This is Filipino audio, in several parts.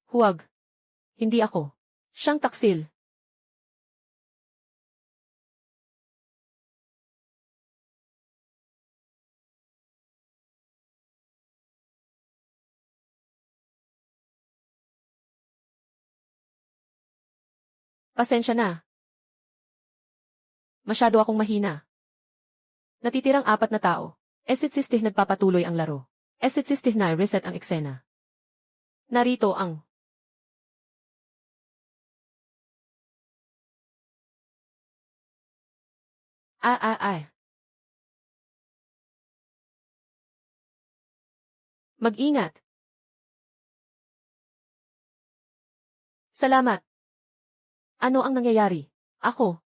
Huwag. Hindi ako. Siyang taksil. Pasensya na. Masyado akong mahina. Natitirang 4 na tao. Esitsistih nagpapatuloy ang laro. Esitsistih na reset ang eksena. Narito ang Mag-ingat. Salamat. Ano ang nangyayari? Ako.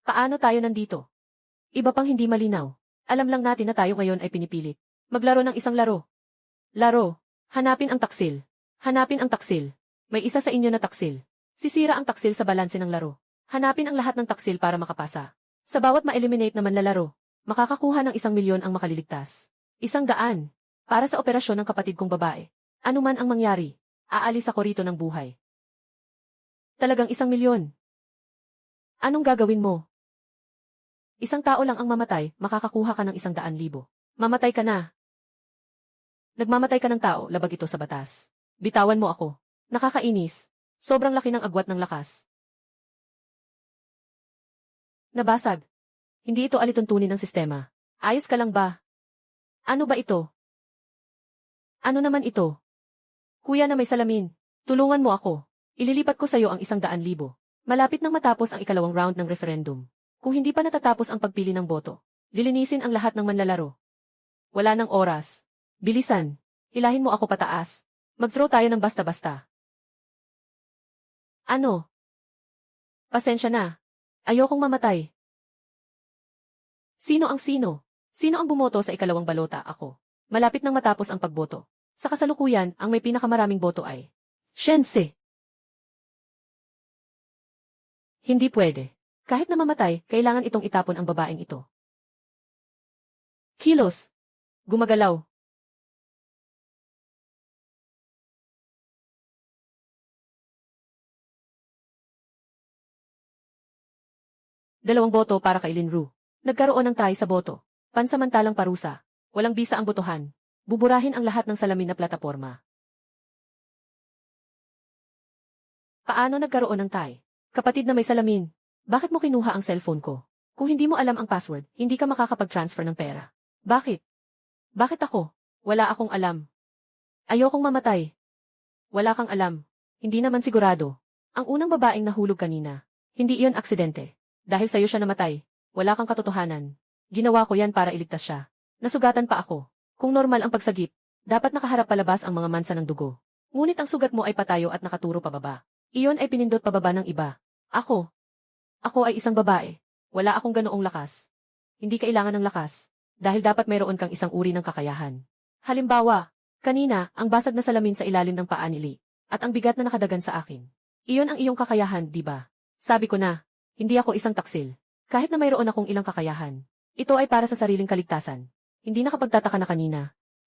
Paano tayo nandito? Iba pang hindi malinaw. Alam lang natin na tayo ngayon ay pinipilit. Maglaro ng isang laro. Laro. Hanapin ang taksil. Hanapin ang taksil. May isa sa inyo na taksil. Sisira ang taksil sa balanse ng laro. Hanapin ang lahat ng taksil para makapasa. Sa bawat ma-eliminate na manlalaro, makakakuha ng 1,000,000 ang makaliligtas. 100 para sa operasyon ng kapatid kong babae. Ano man ang mangyari, aalis ako rito ng buhay. Talagang 1,000,000. Anong gagawin mo? Isang tao lang ang mamatay, makakakuha ka ng 100,000. Mamatay ka na. Nagmamatay ka ng tao, labag ito sa batas. Bitawan mo ako. Nakakainis. Sobrang laki ng agwat ng lakas. Nabasag. Hindi ito alituntunin ng sistema. Ayos ka lang ba? Ano ba ito? Ano naman ito? Kuya na may salamin. Tulungan mo ako. Ililipat ko sa iyo ang 100,000. Malapit nang matapos ang ikalawang round ng referendum. Kung hindi pa natatapos ang pagpili ng boto, lilinisin ang lahat ng manlalaro. Wala nang oras. Bilisan. Hilahin mo ako pataas. Mag-throw tayo ng basta-basta. Ano? Pasensya na. Ayokong mamatay. Sino ang sino? Sino ang bumoto sa ikalawang balota? Ako. Malapit nang matapos ang pagboto. Sa kasalukuyan, ang may pinakamaraming boto ay Shense. Hindi pwede. Kahit na mamatay, kailangan itong itapon ang babaeng ito. Kilos. Gumagalaw. Dalawang boto para kay Linru. Nagkaroon ng tie sa boto. Pansamantalang parusa. Walang bisa ang botohan. Buburahin ang lahat ng salamin na plataporma. Paano nagkaroon ng tie? Kapatid na may salamin. Bakit mo kinuha ang cellphone ko? Kung hindi mo alam ang password, hindi ka makakapag-transfer ng pera. Bakit? Bakit ako? Wala akong alam. Ayokong mamatay. Wala kang alam. Hindi naman sigurado. Ang unang babaeng nahulog kanina. Hindi iyon aksidente. Dahil sa'yo siya namatay. Wala kang katotohanan. Ginawa ko yan para iligtas siya. Nasugatan pa ako. Kung normal ang pagsagip, dapat nakaharap palabas ang mga mansa ng dugo. Ngunit ang sugat mo ay patayo at nakaturo pababa. Iyon ay pinindot pababa ng iba. Ako ay isang babae. Wala akong ganoong lakas. Hindi kailangan ng lakas. Dahil dapat mayroon kang isang uri ng kakayahan. Halimbawa, kanina, ang basag na salamin sa ilalim ng paa ni Lee, at ang bigat na nakadagan sa akin. Iyon ang iyong kakayahan, di ba? Sabi ko na, hindi ako isang taksil. Kahit na mayroon akong ilang kakayahan. Ito ay para sa sariling kaligtasan. Hindi nakapagtataka na kanina.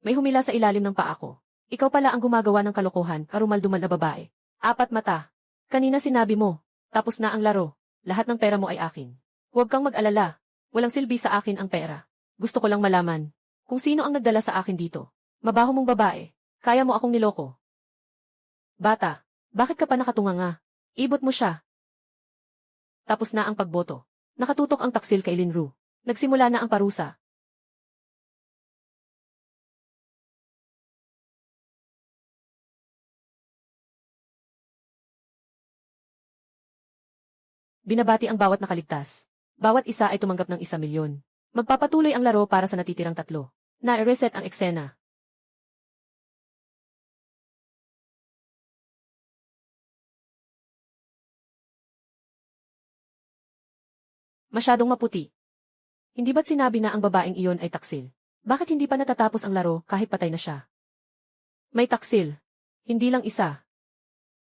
May humila sa ilalim ng paa ko. Ikaw pala ang gumagawa ng kalokohan, karumaldumal na babae. 4 mata. Kanina sinabi mo, tapos na ang laro. Lahat ng pera mo ay akin. Huwag kang mag-alala. Walang silbi sa akin ang pera. Gusto ko lang malaman kung sino ang nagdala sa akin dito. Mabaho mong babae. Kaya mo akong niloko. Bata, bakit ka pa nakatunganga? Ibot mo siya. Tapos na ang pagboto. Nakatutok ang taksil kay Linru. Nagsimula na ang parusa. Binabati ang bawat nakaligtas. Bawat isa ay tumanggap ng 1,000,000. Magpapatuloy ang laro para sa natitirang 3. Na-reset ang eksena. Masyadong maputi. Hindi ba't sinabi na ang babaeng iyon ay taksil? Bakit hindi pa natatapos ang laro kahit patay na siya? May taksil. Hindi lang isa.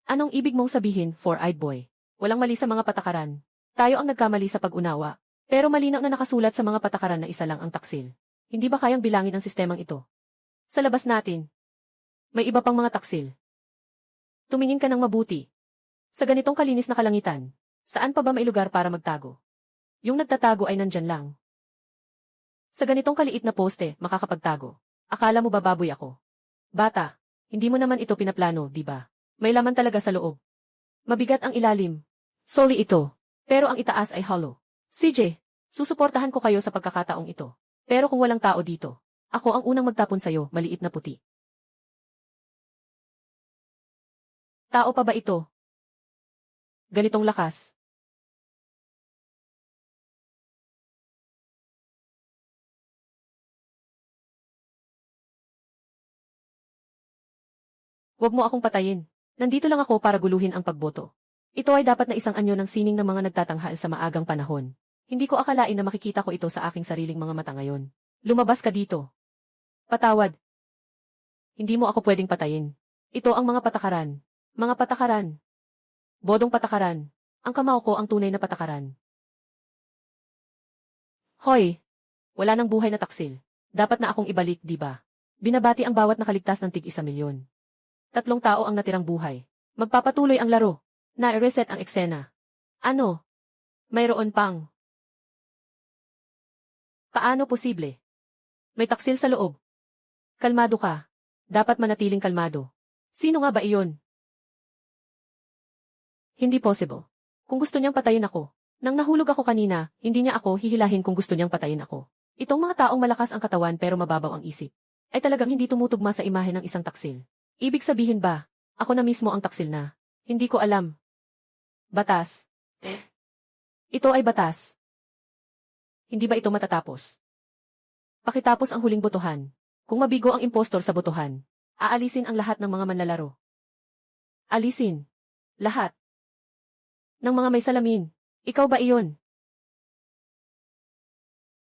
Anong ibig mong sabihin, four-eyed boy? Walang mali sa mga patakaran. Tayo ang nagkamali sa pag-unawa. Pero malinaw na nakasulat sa mga patakaran na isa lang ang taksil. Hindi ba kayang bilangin ang sistemang ito? Sa labas natin, may iba pang mga taksil. Tumingin ka ng mabuti. Sa ganitong kalinis na kalangitan, saan pa ba may lugar para magtago? Yung nagtatago ay nandyan lang. Sa ganitong kaliit na poste, makakapagtago. Akala mo ba baboy ako? Bata, hindi mo naman ito pinaplano, di ba? May laman talaga sa loob. Mabigat ang ilalim. Solid ito. Pero ang itaas ay hollow. CJ, susuportahan ko kayo sa pagkakataong ito. Pero kung walang tao dito, ako ang unang magtapon sa'yo, maliit na puti. Tao pa ba ito? Ganitong lakas. Huwag mo akong patayin. Nandito lang ako para guluhin ang pagboto. Ito ay dapat na isang anyo ng sining ng mga nagtatanghal sa maagang panahon. Hindi ko akalain na makikita ko ito sa aking sariling mga mata ngayon. Lumabas ka dito. Patawad. Hindi mo ako pwedeng patayin. Ito ang mga patakaran. Mga patakaran. Bodong patakaran. Ang kamao ko ang tunay na patakaran. Hoy! Wala nang buhay na taksil. Dapat na akong ibalik, di ba? Binabati ang bawat nakaligtas ng tig-1,000,000. 3 tao ang natirang buhay. Magpapatuloy ang laro. Na-reset ang eksena. Ano? Mayroon pang. Paano posible? May taksil sa loob. Kalmado ka. Dapat manatiling kalmado. Sino nga ba iyon? Hindi possible. Kung gusto niyang patayin ako. Nang nahulog ako kanina, hindi niya ako hihilahin kung gusto niyang patayin ako. Itong mga taong malakas ang katawan pero mababaw ang isip, ay talagang hindi tumutugma sa imahe ng isang taksil. Ibig sabihin ba, ako na mismo ang taksil na? Hindi ko alam. Batas. Ito ay batas. Hindi ba ito matatapos? Pakitapos ang huling botohan. Kung mabigo ang impostor sa botohan, aalisin ang lahat ng mga manlalaro. Alisin. Lahat. Ng mga may salamin. Ikaw ba iyon?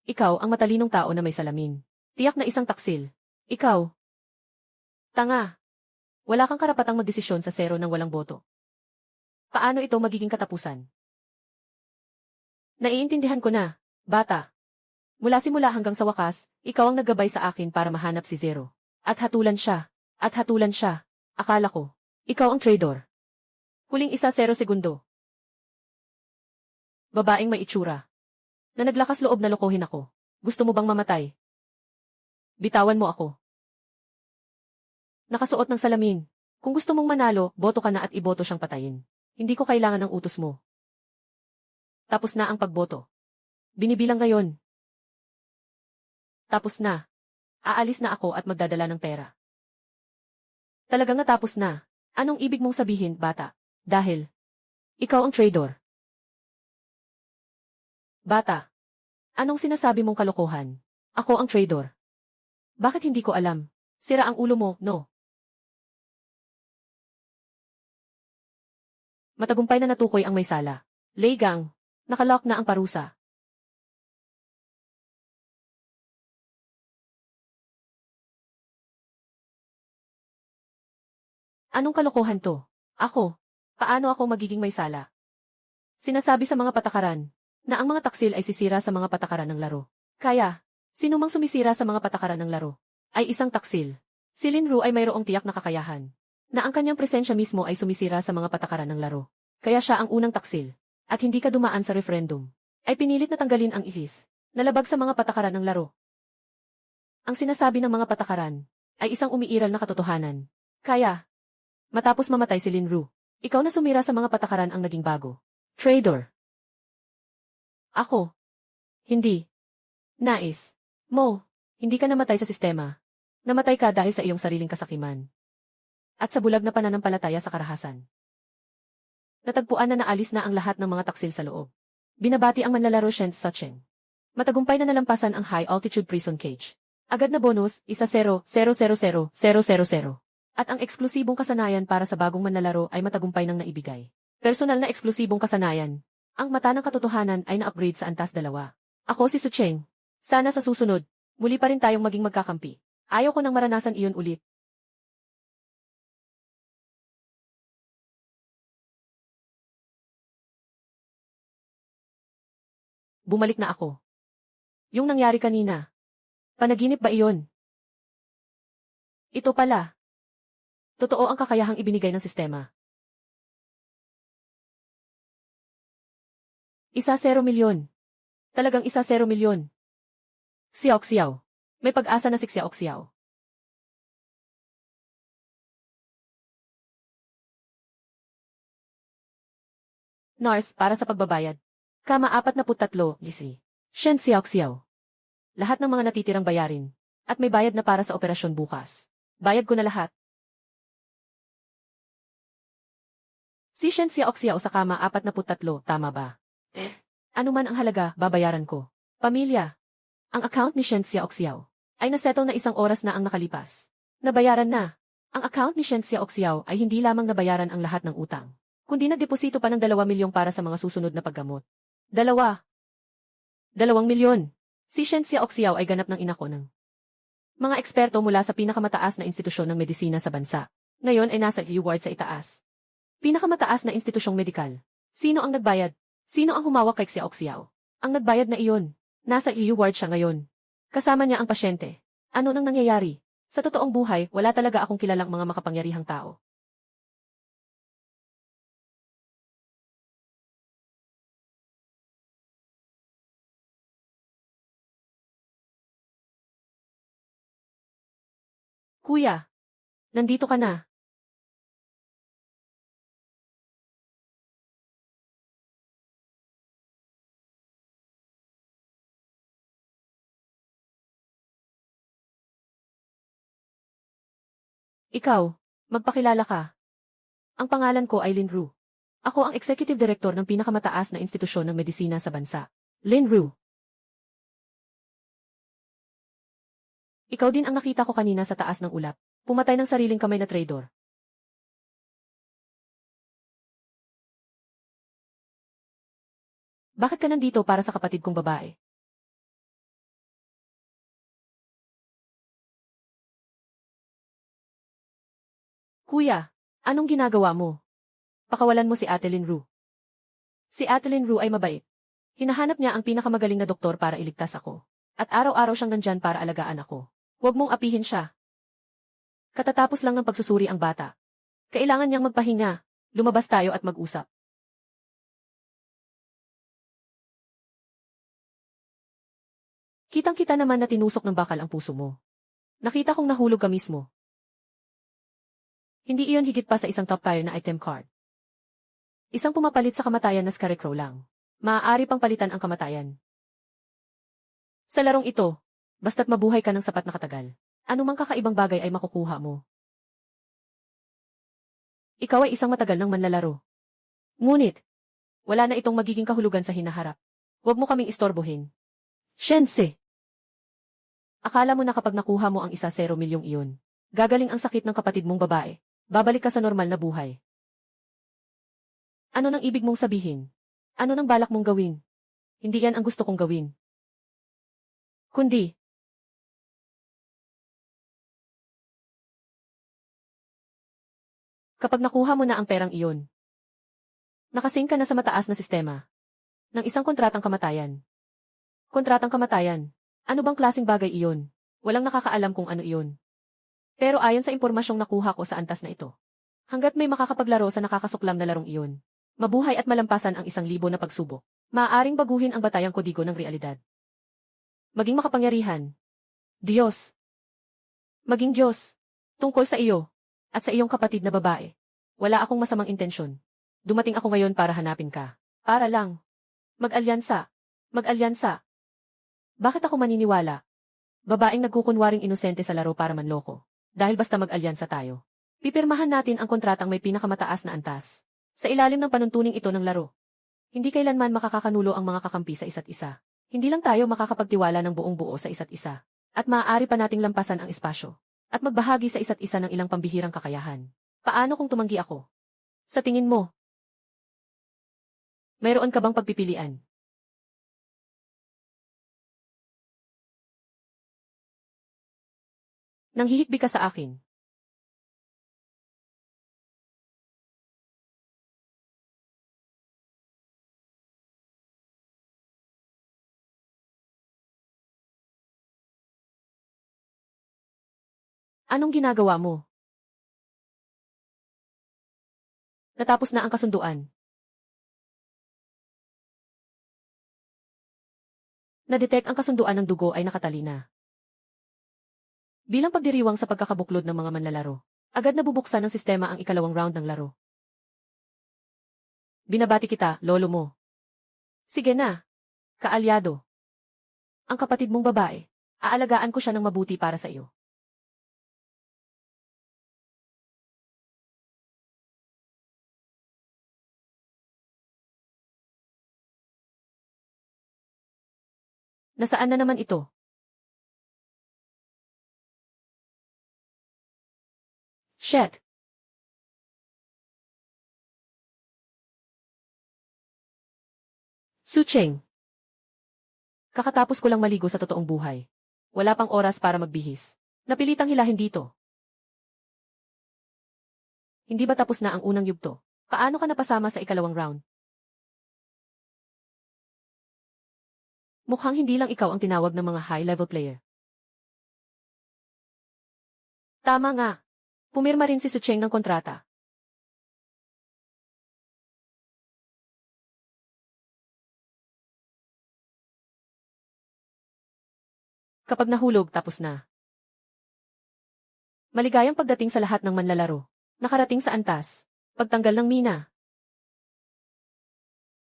Ikaw ang matalinong tao na may salamin. Tiyak na isang taksil. Ikaw. Tanga. Wala kang karapatang magdesisyon sa 0 nang walang boto. Paano ito magiging katapusan? Naiintindihan ko na, bata. Mula simula hanggang sa wakas, ikaw ang naggabay sa akin para mahanap si Zero. At hatulan siya. At hatulan siya. Akala ko, ikaw ang traitor. Huling 0 segundo. Babaeng may itsura. Na naglakas loob na lokohin ako. Gusto mo bang mamatay? Bitawan mo ako. Nakasuot ng salamin. Kung gusto mong manalo, boto ka na at iboto siyang patayin. Hindi ko kailangan ng utos mo. Tapos na ang pagboto. Binibilang ngayon. Tapos na. Aalis na ako at magdadala ng pera. Talagang natapos na. Anong ibig mong sabihin, bata? Dahil ikaw ang traitor. Bata. Anong sinasabi mong kalokohan? Ako ang traitor. Bakit hindi ko alam? Sira ang ulo mo, no? Matagumpay na natukoy ang may sala. Leigang. Nakalock na ang parusa. Anong kalokohan to? Ako. Paano ako magiging may sala? Sinasabi sa mga patakaran na ang mga taksil ay sisira sa mga patakaran ng laro. Kaya, sino mang sumisira sa mga patakaran ng laro ay isang taksil. Si Linru ay mayroong tiyak na kakayahan na ang kanyang presensya mismo ay sumisira sa mga patakaran ng laro. Kaya siya ang unang taksil. At hindi ka dumaan sa referendum. Ay pinilit na tanggalin ang ihis na labag sa mga patakaran ng laro. Ang sinasabi ng mga patakaran ay isang umiiral na katotohanan. Kaya, matapos mamatay si Linru, ikaw na sumira sa mga patakaran ang naging bago. Traitor. Ako. Hindi. Nais. Mo. Hindi ka namatay sa sistema. Namatay ka dahil sa iyong sariling kasakiman. At sa bulag na pananampalataya sa karahasan. Natagpuan na naalis na ang lahat ng mga taksil sa loob. Binabati ang manlalaro Shen Sucheng. Matagumpay na nalampasan ang high-altitude prison cage. Agad na bonus, 1-0-0-0-0-0. At ang eksklusibong kasanayan para sa bagong manlalaro ay matagumpay nang naibigay. Personal na eksklusibong kasanayan. Ang mata ng katotohanan ay na-upgrade sa antas 2. Ako si Sucheng. Sana sa susunod, muli pa rin tayong maging magkakampi. Ayaw ko nang maranasan iyon ulit. Bumalik na ako. Yung nangyari kanina. Panaginip ba iyon? Ito pala. Totoo ang kakayahang ibinigay ng sistema. 1-0 milyon. Talagang 1-0 milyon. Xiao Xiao. May pag-asa na si Xiao Xiao. Nars, para sa pagbabayad. Kama 43, Lisi. Shen Xiao Xiao. Lahat ng mga natitirang bayarin. At may bayad na para sa operasyon bukas. Bayad ko na lahat. Si Shen Xiao Xiao sa kama 43, tama ba? Ano man ang halaga, babayaran ko. Pamilya. Ang account ni Shen Xiao Xiao ay nasettle na 1 oras na ang nakalipas. Nabayaran na. Ang account ni Shen Xiao Xiao ay hindi lamang nabayaran ang lahat ng utang, kundi nagdeposito pa ng 2 milyong para sa mga susunod na paggamot. 2 milyon. Si Shen Xiao Xiao ay ganap ng inako ng mga eksperto mula sa pinakamataas na institusyon ng medisina sa bansa. Ngayon ay nasa ward sa itaas. Pinakamataas na institusyong medikal. Sino ang nagbayad? Sino ang humawak kay Xiao Xiao? Ang nagbayad na iyon. Nasa ward siya ngayon. Kasama niya ang pasyente. Ano nang nangyayari? Sa totoong buhay, wala talaga akong kilalang mga makapangyarihang tao. Kuya, nandito ka na. Ikaw, magpakilala ka. Ang pangalan ko ay Lin Ru. Ako ang executive director ng pinakamataas na institusyon ng medisina sa bansa. Lin Ru. Ikaw din ang nakita ko kanina sa taas ng ulap. Pumatay ng sariling kamay na traidor. Bakit ka nandito para sa kapatid kong babae? Kuya, anong ginagawa mo? Pakawalan mo si Ate Lin Ru. Si Ate Lin Ru ay mabait. Hinahanap niya ang pinakamagaling na doktor para iligtas ako. At araw-araw siyang nandyan para alagaan ako. Huwag mong apihin siya. Katatapos lang ng pagsusuri ang bata. Kailangan niyang magpahinga. Lumabas tayo at mag-usap. Kitang-kita naman na tinusok ng bakal ang puso mo. Nakita kong nahulog ka mismo. Hindi iyon higit pa sa isang top-tier na item card. Isang pumapalit sa kamatayan na scarecrow lang. Maaari pang palitan ang kamatayan. Sa larong ito, basta't mabuhay ka ng sapat na katagal, anumang kakaibang bagay ay makukuha mo. Ikaw ay isang matagal ng manlalaro. Ngunit, wala na itong magiging kahulugan sa hinaharap. Huwag mo kaming istorbohin. Shense! Akala mo na kapag nakuha mo ang 1-0 milyong iyon, gagaling ang sakit ng kapatid mong babae. Babalik ka sa normal na buhay. Ano nang ibig mong sabihin? Ano nang balak mong gawin? Hindi yan ang gusto kong gawin. Kundi, kapag nakuha mo na ang perang iyon, nakasing ka na sa mataas na sistema ng isang kontratang kamatayan. Kontratang kamatayan. Ano bang klaseng bagay iyon? Walang nakakaalam kung ano iyon. Pero ayon sa impormasyong nakuha ko sa antas na ito, hanggat may makakapaglaro sa nakakasuklam na larong iyon, mabuhay at malampasan ang 1,000 na pagsubok, maaaring baguhin ang batayang kodigo ng realidad. Maging makapangyarihan. Diyos. Maging Diyos. Tungkol sa iyo, at sa iyong kapatid na babae. Wala akong masamang intensyon. Dumating ako ngayon para hanapin ka. Para lang. Mag-alyansa. Mag-alyansa. Bakit ako maniniwala? Babaeng nagkukunwaring inosente sa laro para manloko. Dahil basta mag-alyansa tayo. Pipirmahan natin ang kontratang may pinakamataas na antas. Sa ilalim ng panuntuning ito ng laro. Hindi kailanman makakakanulo ang mga kakampi sa isa't isa. Hindi lang tayo makakapagtiwala ng buong buo sa isa't isa. At maaari pa nating lampasan ang espasyo. At magbahagi sa isa't isa ng ilang pambihirang kakayahan. Paano kung tumanggi ako? Sa tingin mo, mayroon ka bang pagpipilian? Nanghihikbi ka sa akin. Anong ginagawa mo? Natapos na ang kasunduan. Na-detect ang kasunduan ng dugo ay nakatali na. Bilang pagdiriwang sa pagkakabuklod ng mga manlalaro, agad nabubuksan ng sistema ang ikalawang round ng laro. Binabati kita, lolo mo. Sige na, kaalyado. Ang kapatid mong babae, aalagaan ko siya ng mabuti para sa iyo. Nasaan na naman ito? Shit! Sucheng! Kakatapos ko lang maligo sa totoong buhay. Wala pang oras para magbihis. Napilitang hilahin dito. Hindi ba tapos na ang unang yugto? Paano ka napasama sa ikalawang round? Mukhang hindi lang ikaw ang tinawag ng mga high-level player. Tama nga. Pumirma rin si Sucheng ng kontrata. Kapag nahulog, tapos na. Maligayang pagdating sa lahat ng manlalaro. Nakarating sa antas. Pagtanggal ng mina.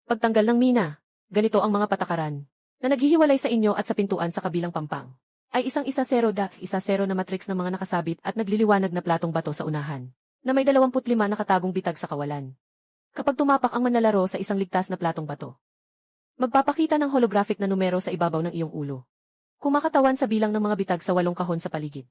Pagtanggal ng mina. Ganito ang mga patakaran na naghihiwalay sa inyo at sa pintuan sa kabilang pampang. Ay isang 1-0 na matrix ng mga nakasabit at nagliliwanag na platong bato sa unahan, na may 25 nakatagong bitag sa kawalan. Kapag tumapak ang manlalaro sa isang ligtas na platong bato, magpapakita ng holographic na numero sa ibabaw ng iyong ulo. Kumakatawan sa bilang ng mga bitag sa 8 kahon sa paligid.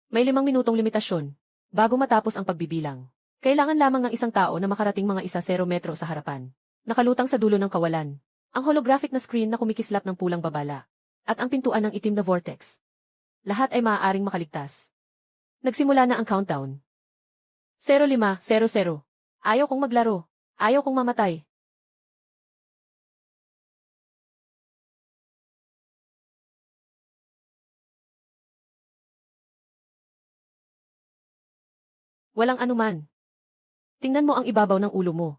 May 5 minutong limitasyon, bago matapos ang pagbibilang. Kailangan lamang ng isang tao na makarating mga 1-0 metro sa harapan, nakalutang sa dulo ng kawalan. Ang holographic na screen na kumikislap ng pulang babala, at ang pintuan ng itim na vortex. Lahat ay maaaring makaligtas. Nagsimula na ang countdown. 0500. Ayaw kong maglaro. Ayaw kong mamatay. Walang anuman. Tingnan mo ang ibabaw ng ulo mo.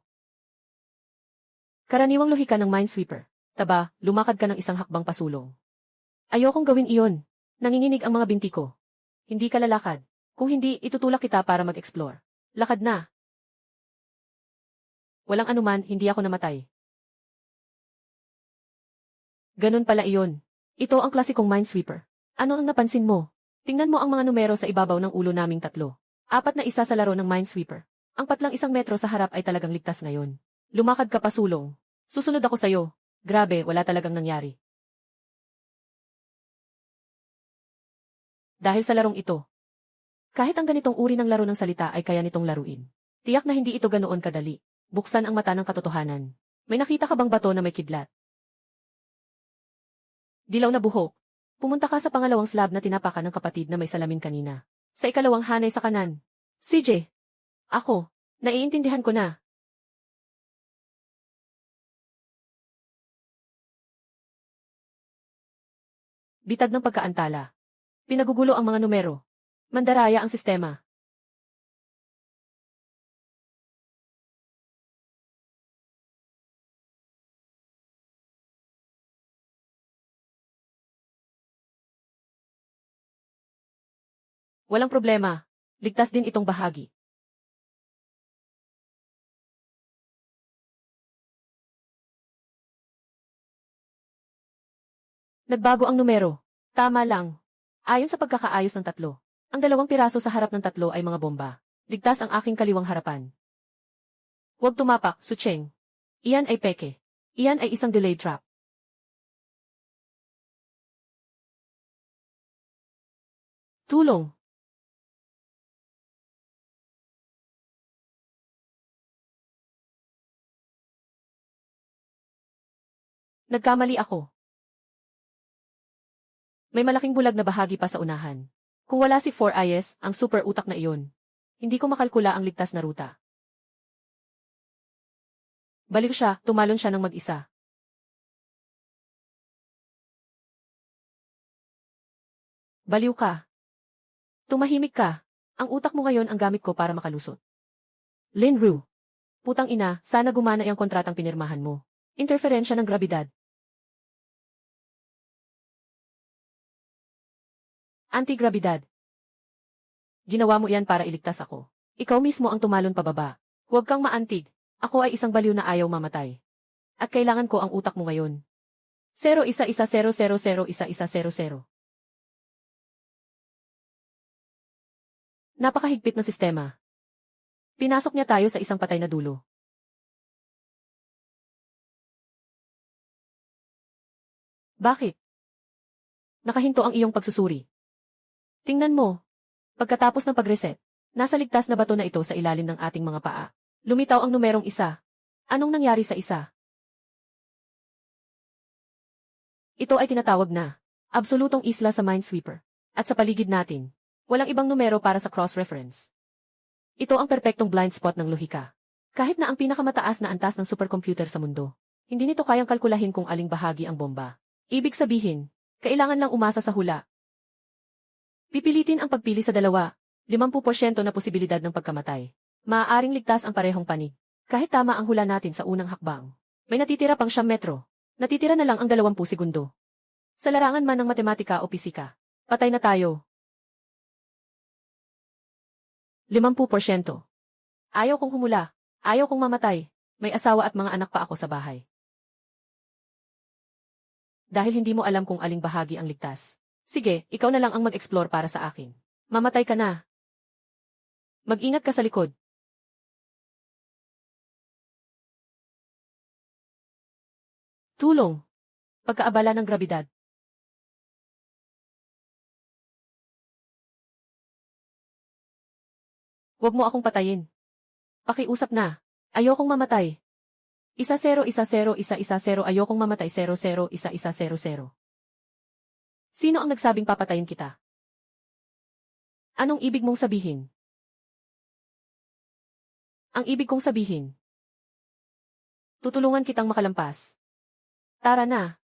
Karaniwang lohika ng Minesweeper. Taba, lumakad ka ng isang hakbang pasulong. Ayokong gawin iyon. Nanginginig ang mga binti ko. Hindi ka lalakad. Kung hindi, itutulak kita para mag-explore. Lakad na. Walang anuman, hindi ako namatay. Ganun pala iyon. Ito ang klasikong Minesweeper. Ano ang napansin mo? Tingnan mo ang mga numero sa ibabaw ng ulo naming 3. 4 na isa sa laro ng Minesweeper. Ang patlang 1 metro sa harap ay talagang ligtas ngayon. Lumakad ka pasulong. Susunod ako sa'yo. Grabe, wala talagang nangyari. Dahil sa larong ito. Kahit ang ganitong uri ng laro ng salita ay kaya nitong laruin. Tiyak na hindi ito ganoon kadali. Buksan ang mata ng katotohanan. May nakita ka bang bato na may kidlat? Dilaw na buhok. Pumunta ka sa pangalawang slab na tinapakan ng kapatid na may salamin kanina. Sa ikalawang hanay sa kanan. CJ. Ako. Naiintindihan ko na. Bitag ng pagkaantala. Pinagugulo ang mga numero. Mandaraya ang sistema. Walang problema. Ligtas din itong bahagi. Nagbago ang numero. Tama lang. Ayon sa pagkakaayos ng 3. Ang 2 piraso sa harap ng 3 ay mga bomba. Ligtas ang aking kaliwang harapan. Huwag tumapak, Sucheng. Iyan ay peke. Iyan ay isang delayed trap. Tulong. Nagkamali ako. May malaking bulag na bahagi pa sa unahan. Kung wala si 4IS, ang super utak na iyon, hindi ko makalkula ang ligtas na ruta. Baliw siya, tumalon siya ng mag-isa. Baliw ka. Tumahimik ka. Ang utak mo ngayon ang gamit ko para makalusot. Lin Ru. Putang ina, sana gumana ang kontratang pinirmahan mo. Interferensya ng grabidad. Anti-grabidad. Ginawa mo yan para iligtas ako. Ikaw mismo ang tumalon pababa. Huwag kang maantig. Ako ay isang baliw na ayaw mamatay. At kailangan ko ang utak mo ngayon. 0-1-1-0-0-0-1-1-0-0. Napakahigpit ng sistema. Pinasok niya tayo sa isang patay na dulo. Bakit? Nakahinto ang iyong pagsusuri. Tingnan mo. Pagkatapos ng pag-reset, nasa ligtas na bato na ito sa ilalim ng ating mga paa. Lumitaw ang numerong 1. Anong nangyari sa 1? Ito ay tinatawag na absolutong isla sa Minesweeper. At sa paligid natin, walang ibang numero para sa cross-reference. Ito ang perpektong blind spot ng lohika. Kahit na ang pinakamataas na antas ng supercomputer sa mundo, hindi nito kayang kalkulahin kung aling bahagi ang bomba. Ibig sabihin, kailangan lang umasa sa hula. Pipilitin ang pagpili sa 50% na posibilidad ng pagkamatay. Maaaring ligtas ang parehong panig. Kahit tama ang hula natin sa unang hakbang. May natitira pang 9 metro. Natitira na lang ang 20 segundo. Sa larangan man ng matematika o pisika, patay na tayo. 50%. Ayaw kong humula. Ayaw kong mamatay. May asawa at mga anak pa ako sa bahay. Dahil hindi mo alam kung aling bahagi ang ligtas. Sige, ikaw na lang ang mag-explore para sa akin. Mamatay ka na. Mag-ingat ka sa likod. Tulong. Pagkaabala ng grabidad. Huwag mo akong patayin. Pakiusap na. Ayokong mamatay. 1-0-1-0-1-1-0 ayokong mamatay 0-0-1-1-0-0. Sino ang nagsabing papatayin kita? Anong ibig mong sabihin? Ang ibig kong sabihin. Tutulungan kitang makalampas. Tara na.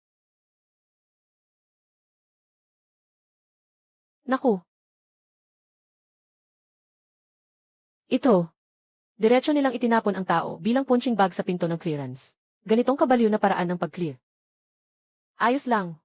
Naku. Ito. Diretso nilang itinapon ang tao bilang punching bag sa pinto ng clearance. Ganitong kabaliw na paraan ng pag-clear. Ayos lang.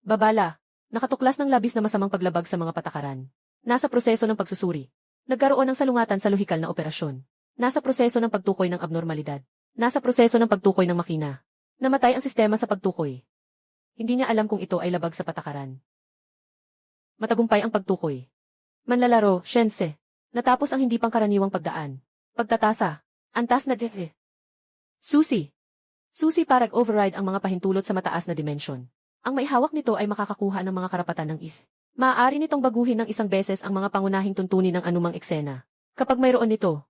Babala. Nakatuklas ng labis na masamang paglabag sa mga patakaran. Nasa proseso ng pagsusuri. Nagkaroon ng salungatan sa lohikal na operasyon. Nasa proseso ng pagtukoy ng abnormalidad. Nasa proseso ng pagtukoy ng makina. Namatay ang sistema sa pagtukoy. Hindi niya alam kung ito ay labag sa patakaran. Matagumpay ang pagtukoy. Manlalaro, Shense. Natapos ang hindi pangkaraniwang pagdaan. Pagtatasa. Antas na Susi. Susi para override ang mga pahintulot sa mataas na dimensyon. Ang may hawak nito ay makakakuha ng mga karapatan ng is. Maaari nitong baguhin ng isang beses ang mga pangunahing tuntunin ng anumang eksena. Kapag mayroon nito,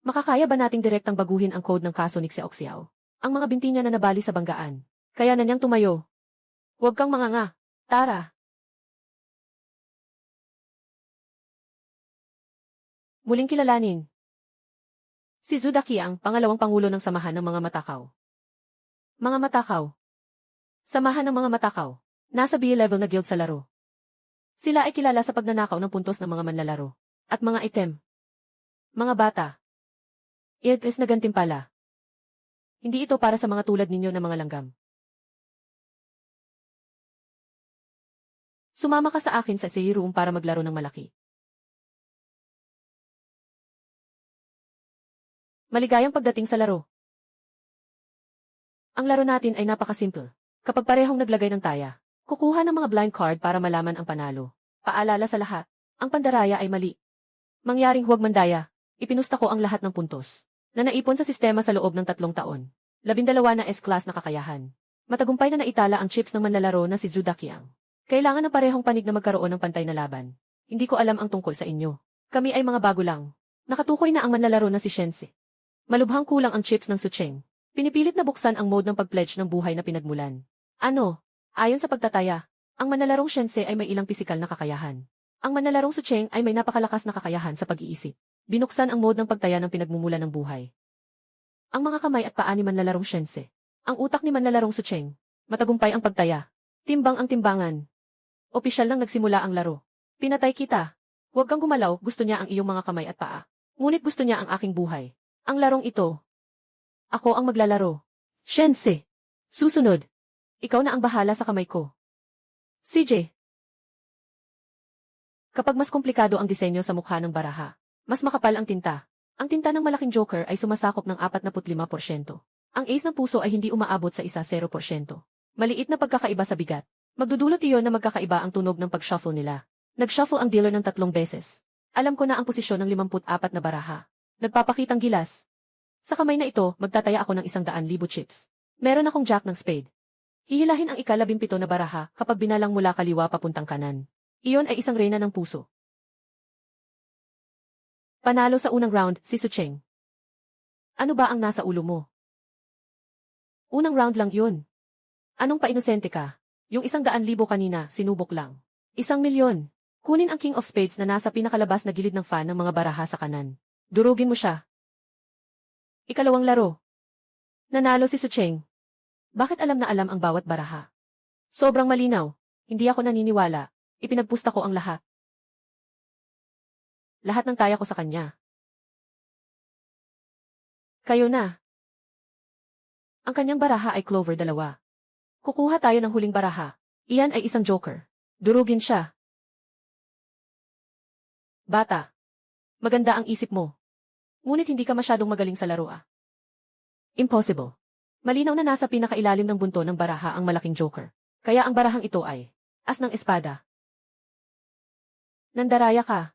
makakaya ba nating direktang baguhin ang code ng kaso ni Xiaoxiao? Ang mga binti niya na nabali sa banggaan. Kaya na niyang tumayo. Huwag kang manganga. Tara. Muling kilalanin. Si Zudaki ang pangalawang pangulo ng Samahan ng mga Matakaw. Mga Matakaw. Samahan ng mga Matakaw. Nasa B-level na guild sa laro. Sila ay kilala sa pagnanakaw ng puntos ng mga manlalaro. At mga item. Mga bata. It is na gantimpala. Hindi ito para sa mga tulad ninyo na mga langgam. Sumama ka sa akin sa save room para maglaro ng malaki. Maligayang pagdating sa laro. Ang laro natin ay napakasimple. Kapag parehong naglagay ng taya, kukuha ng mga blind card para malaman ang panalo. Paalala sa lahat, ang pandaraya ay mali. Mangyaring huwag mandaya, ipinusta ko ang lahat ng puntos na naipon sa sistema sa loob ng 3 taon. 12 na S-class na kakayahan. Matagumpay na naitala ang chips ng manlalaro na si Zudakiang. Kailangan ng parehong panig na magkaroon ng pantay na laban. Hindi ko alam ang tungkol sa inyo. Kami ay mga bago lang. Nakatukoy na ang manlalaro na si Shense. Malubhang kulang ang chips ng Sucheng. Pinipilit na buksan ang mode ng pag-pledge ng buhay na pinagmulan. Ano? Ayon sa pagtataya, ang manlalarong Shense ay may ilang pisikal na kakayahan. Ang manlalarong Sucheng ay may napakalakas na kakayahan sa pag-iisip. Binuksan ang mode ng pagtaya ng pinagmumulan ng buhay. Ang mga kamay at paa ni manlalarong Shense. Ang utak ni manlalarong Sucheng. Matagumpay ang pagtaya. Timbang ang timbangan. Opisyal nang nagsimula ang laro. Pinatay kita. Huwag kang gumalaw, gusto niya ang iyong mga kamay at paa. Ngunit gusto niya ang aking buhay. Ang larong ito. Ako ang maglalaro. Shense. Susunod. Ikaw na ang bahala sa kamay ko. CJ, kapag mas komplikado ang disenyo sa mukha ng baraha, mas makapal ang tinta. Ang tinta ng malaking joker ay sumasakop ng 45%. Ang ace ng puso ay hindi umaabot sa 0%. Maliit na pagkakaiba sa bigat. Magdudulot iyon na magkakaiba ang tunog ng pag-shuffle nila. Nag-shuffle ang dealer ng 3 beses. Alam ko na ang posisyon ng 54 na baraha. Nagpapakitang gilas. Sa kamay na ito, magtataya ako ng 100,000 chips. Meron akong jack ng spade. Hihilahin ang ika-17 na baraha kapag binalang mula kaliwa papuntang kanan. Iyon ay isang reyna ng puso. Panalo sa unang round, si Sucheng. Ano ba ang nasa ulo mo? Unang round lang yun. Anong painosente ka? Yung 100,000 kanina, sinubok lang. 1,000,000. Kunin ang King of Spades na nasa pinakalabas na gilid ng fan ng mga baraha sa kanan. Durugin mo siya. Ikalawang laro. Nanalo si Sucheng. Bakit alam na alam ang bawat baraha? Sobrang malinaw. Hindi ako naniniwala. Ipinagpusta ko ang lahat. Lahat ng taya ko sa kanya. Kayo na. Ang kanyang baraha ay Clover 2. Kukuha tayo ng huling baraha. Iyan ay isang joker. Durugin siya. Bata. Maganda ang isip mo. Ngunit hindi ka masyadong magaling sa laro ah. Impossible. Malinaw na nasa pinakailalim ng bunto ng baraha ang malaking joker. Kaya ang barahang ito ay as ng espada. Nandaraya ka.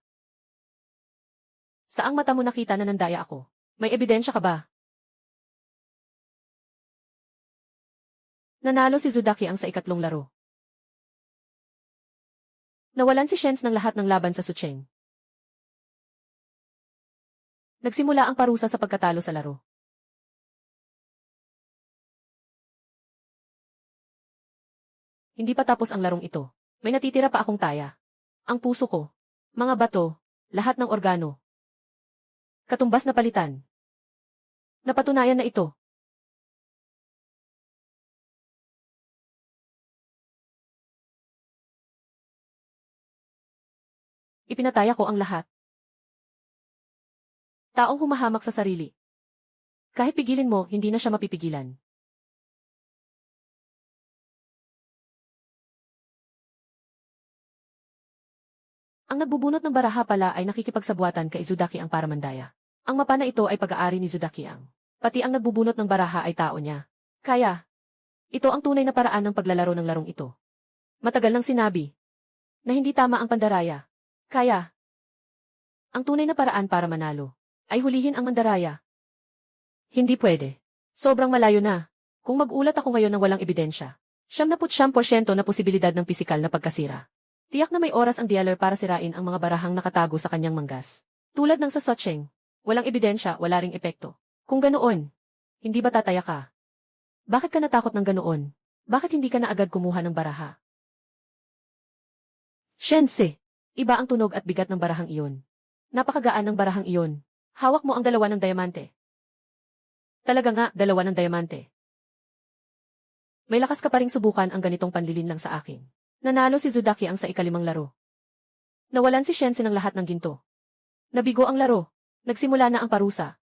Saang mata mo nakita na nandaya ako? May ebidensya ka ba? Nanalo si Zudaki ang sa ikatlong laro. Nawalan si Shens ng lahat ng laban sa Sucheng. Nagsimula ang parusa sa pagkatalo sa laro. Hindi pa tapos ang larong ito. May natitira pa akong taya. Ang puso ko, mga bato, lahat ng organo. Katumbas na palitan. Napatunayan na ito. Ipinataya ko ang lahat. Taong humahamak sa sarili. Kahit pigilin mo, hindi na siya mapipigilan. Ang nagbubunot ng baraha pala ay nakikipagsabuatan kay Zudaki ang paramandaya. Ang mapa na ito ay pag-aari ni Zudaki ang. Pati ang nagbubunot ng baraha ay tao niya. Kaya, ito ang tunay na paraan ng paglalaro ng larong ito. Matagal nang sinabi na hindi tama ang pandaraya. Kaya, ang tunay na paraan para manalo ay hulihin ang mandaraya. Hindi pwede. Sobrang malayo na. Kung mag-ulat ako ngayon ng walang ebidensya, 79% na posibilidad ng pisikal na pagkasira. Tiyak na may oras ang dealer para sirain ang mga barahang nakatago sa kanyang manggas. Tulad ng sa Sucheng, walang ebidensya, wala ring epekto. Kung ganoon, hindi ba tataya ka? Bakit ka natakot ng ganoon? Bakit hindi ka na agad kumuha ng baraha? Shense, iba ang tunog at bigat ng barahang iyon. Napakagaan ng barahang iyon. Hawak mo ang 2 ng diamante. Talaga nga, 2 ng diamante. May lakas ka pa ring subukan ang ganitong panlilin lang sa akin. Nanalo si Zudaki ang sa ikalimang laro. Nawalan si Shense ng lahat ng ginto. Nabigo ang laro. Nagsimula na ang parusa.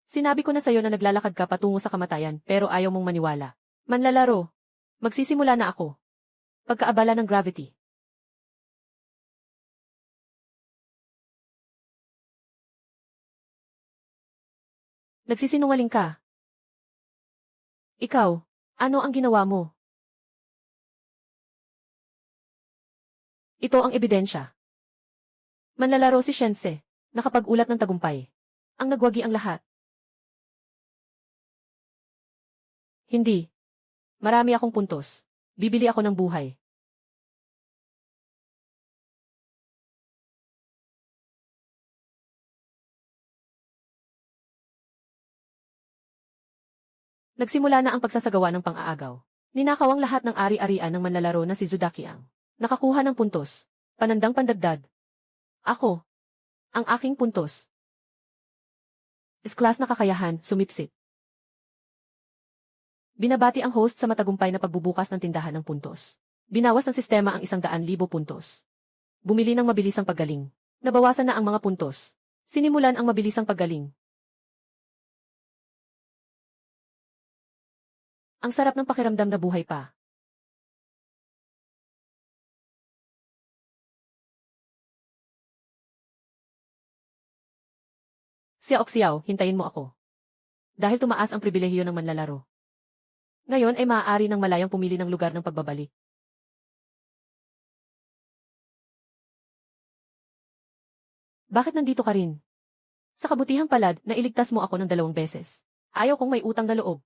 Sinabi ko na sa'yo na naglalakad ka patungo sa kamatayan pero ayaw mong maniwala. Manlalaro. Magsisimula na ako. Pagkaabala ng gravity. Nagsisinungaling ka. Ikaw, ano ang ginawa mo? Ito ang ebidensya. Manlalaro si Shense, nakapag-ulat ng tagumpay. Ang nagwagi ang lahat. Hindi. Marami akong puntos. Bibili ako ng buhay. Nagsimula na ang pagsasagawa ng pang-aagaw. Ninakaw ang lahat ng ari-arian ng manlalaro na si Zudaki ang nakakuha ng puntos. Panandang pandagdag. Ako. Ang aking puntos. Is-class na kakayahan, sumipsit. Binabati ang host sa matagumpay na pagbubukas ng tindahan ng puntos. Binawas ng sistema ang 100,000 puntos. Bumili ng mabilisang paggaling. Nabawasan na ang mga puntos. Sinimulan ang mabilisang paggaling. Ang sarap ng pakiramdam na buhay pa. Xiao, hintayin mo ako. Dahil tumaas ang pribilehiyo ng manlalaro. Ngayon ay maaari ng malayang pumili ng lugar ng pagbabalik. Bakit nandito ka rin? Sa kabutihang palad, nailigtas mo ako ng 2 beses. Ayaw kong may utang na loob.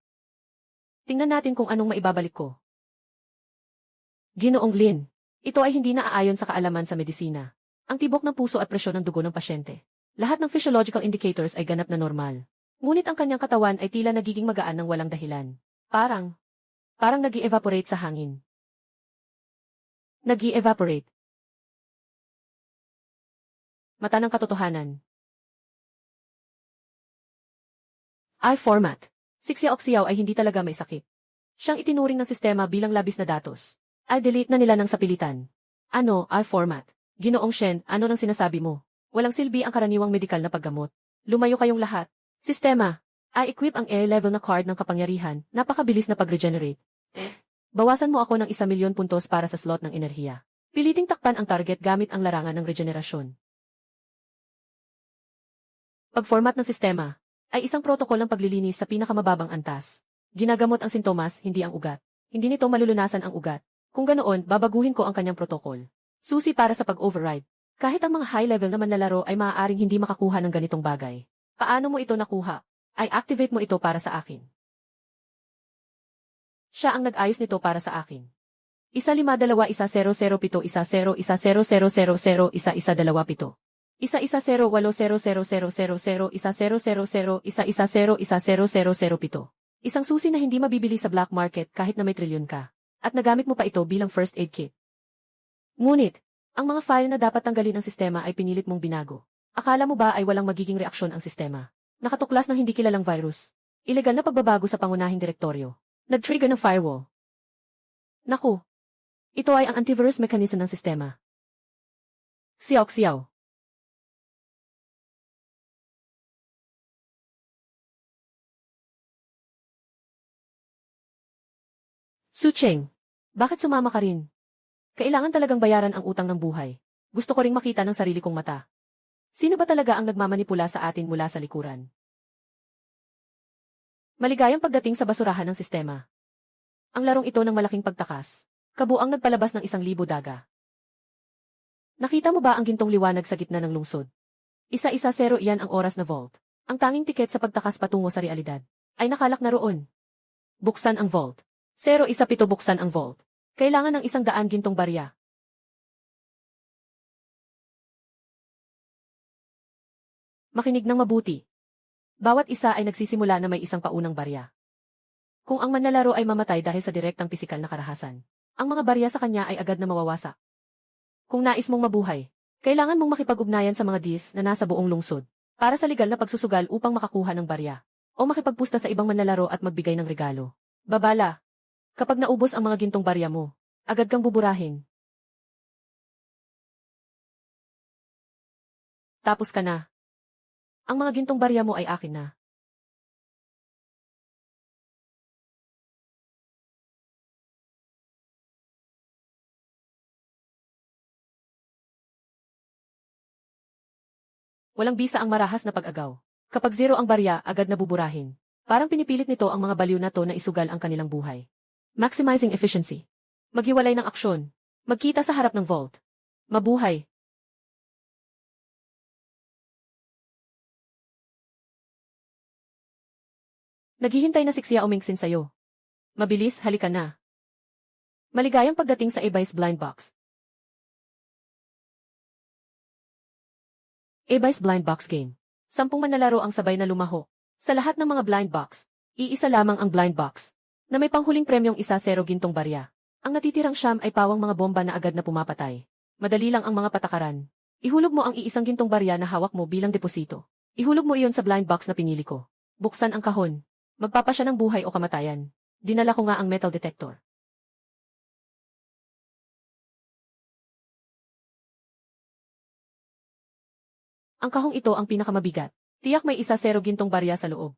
Tingnan natin kung anong maibabalik ko. Ginoong Lin, ito ay hindi naaayon sa kaalaman sa medisina. Ang tibok ng puso at presyon ng dugo ng pasyente. Lahat ng physiological indicators ay ganap na normal. Ngunit ang kanyang katawan ay tila nagiging magaan ng walang dahilan. Parang nag-i-evaporate sa hangin. Nag-i-evaporate. Mata ng katotohanan. I-format. Si Xiao ay hindi talaga may sakit. Siyang itinuring ng sistema bilang labis na datos. I-delete na nila ng sapilitan. Ano, I-format? Ginoong Shen, ano nang sinasabi mo? Walang silbi ang karaniwang medikal na paggamot. Lumayo kayong lahat. Sistema. I-equip ang A-level na card ng kapangyarihan, napakabilis na pag-regenerate. Bawasan mo ako ng 1,000,000 puntos para sa slot ng enerhiya. Piliting takpan ang target gamit ang larangan ng regenerasyon. Pag-format ng sistema ay isang protokol ng paglilinis sa pinakamababang antas. Ginagamot ang sintomas, hindi ang ugat. Hindi nito malulunasan ang ugat. Kung ganoon, babaguhin ko ang kanyang protokol. Susi para sa pag-override. Kahit ang mga high-level na manlalaro ay maaaring hindi makakuha ng ganitong bagay. Paano mo ito nakuha? Ay activate mo ito para sa akin. Siya ang nag-ayos nito para sa akin. 1521007 101000 1127 1108000000 11000007. Isang susi na hindi mabibili sa black market kahit na may trilyon ka. At nagamit mo pa ito bilang first aid kit. Ngunit, ang mga file na dapat tanggalin ng sistema ay pinilit mong binago. Akala mo ba ay walang magiging reaksyon ang sistema? Nakatuklas ng hindi kilalang virus. Ilegal na pagbabago sa pangunahing direktoryo. Nag-trigger ng firewall. Naku! Ito ay ang antivirus mechanism ng sistema. Xiao. Su Cheng, bakit sumama ka rin? Kailangan talagang bayaran ang utang ng buhay. Gusto ko ring makita ng sarili kong mata. Sino ba talaga ang nagmamanipula sa atin mula sa likuran? Maligayang pagdating sa basurahan ng sistema. Ang larong ito ng malaking pagtakas. Kabuang nagpalabas ng 1,000 daga. Nakita mo ba ang gintong liwanag sa gitna ng lungsod? 110 iyan ang oras na vault. Ang tanging tiket sa pagtakas patungo sa realidad ay nakalak na roon. Buksan ang vault. 017 buksan ang vault. Kailangan ng 100 gintong barya. Makinig ng mabuti. Bawat isa ay nagsisimula na may isang paunang barya. Kung ang manlalaro ay mamatay dahil sa direktang pisikal na karahasan, ang mga barya sa kanya ay agad na mawawasak. Kung nais mong mabuhay, kailangan mong makipag-ugnayan sa mga diff na nasa buong lungsod para sa legal na pagsusugal upang makakuha ng barya o makipagpusta sa ibang manlalaro at magbigay ng regalo. Babala. Kapag naubos ang mga gintong barya mo, agad kang buburahin. Tapos ka na. Ang mga gintong barya mo ay akin na. Walang bisa ang marahas na pag-agaw. Kapag 0 ang barya, agad na buburahin. Parang pinipilit nito ang mga baliw na to na isugal ang kanilang buhay. Maximizing efficiency. Maghiwalay ng aksyon. Magkita sa harap ng vault. Mabuhay. Naghihintay na si Xiao Mingxin sa'yo. Mabilis, halika na. Maligayang pagdating sa Abyss Blind Box. Abyss Blind Box Game. 10 manlalaro ang sabay na lumaho. Sa lahat ng mga blind box, iisa lamang ang blind box na may panghuling premyong 10 gintong barya. Ang natitirang siyam ay pawang mga bomba na agad na pumapatay. Madali lang ang mga patakaran. Ihulog mo ang iisang gintong barya na hawak mo bilang deposito. Ihulog mo iyon sa blind box na pinili ko. Buksan ang kahon. Magpapasya ng buhay o kamatayan. Dinala ko nga ang metal detector. Ang kahong ito ang pinakamabigat. Tiyak may 10 gintong barya sa loob.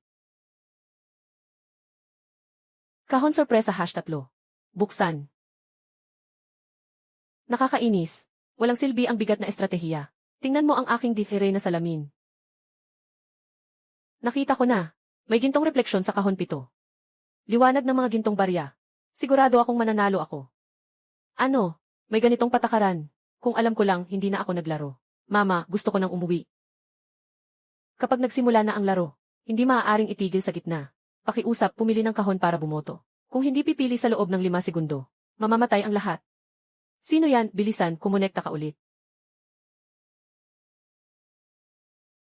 Kahon sorpresa #3. Buksan. Nakakainis. Walang silbi ang bigat na estratehiya. Tingnan mo ang aking difere na salamin. Nakita ko na. May gintong refleksyon sa kahon 7. Liwanag ng mga gintong barya. Sigurado akong mananalo ako. Ano? May ganitong patakaran. Kung alam ko lang, hindi na ako naglaro. Mama, gusto ko nang umuwi. Kapag nagsimula na ang laro, hindi maaaring itigil sa gitna. Pakiusap, pumili ng kahon para bumoto. Kung hindi pipili sa loob ng 5 segundo, mamamatay ang lahat. Sino yan? Bilisan, kumonekta ka ulit.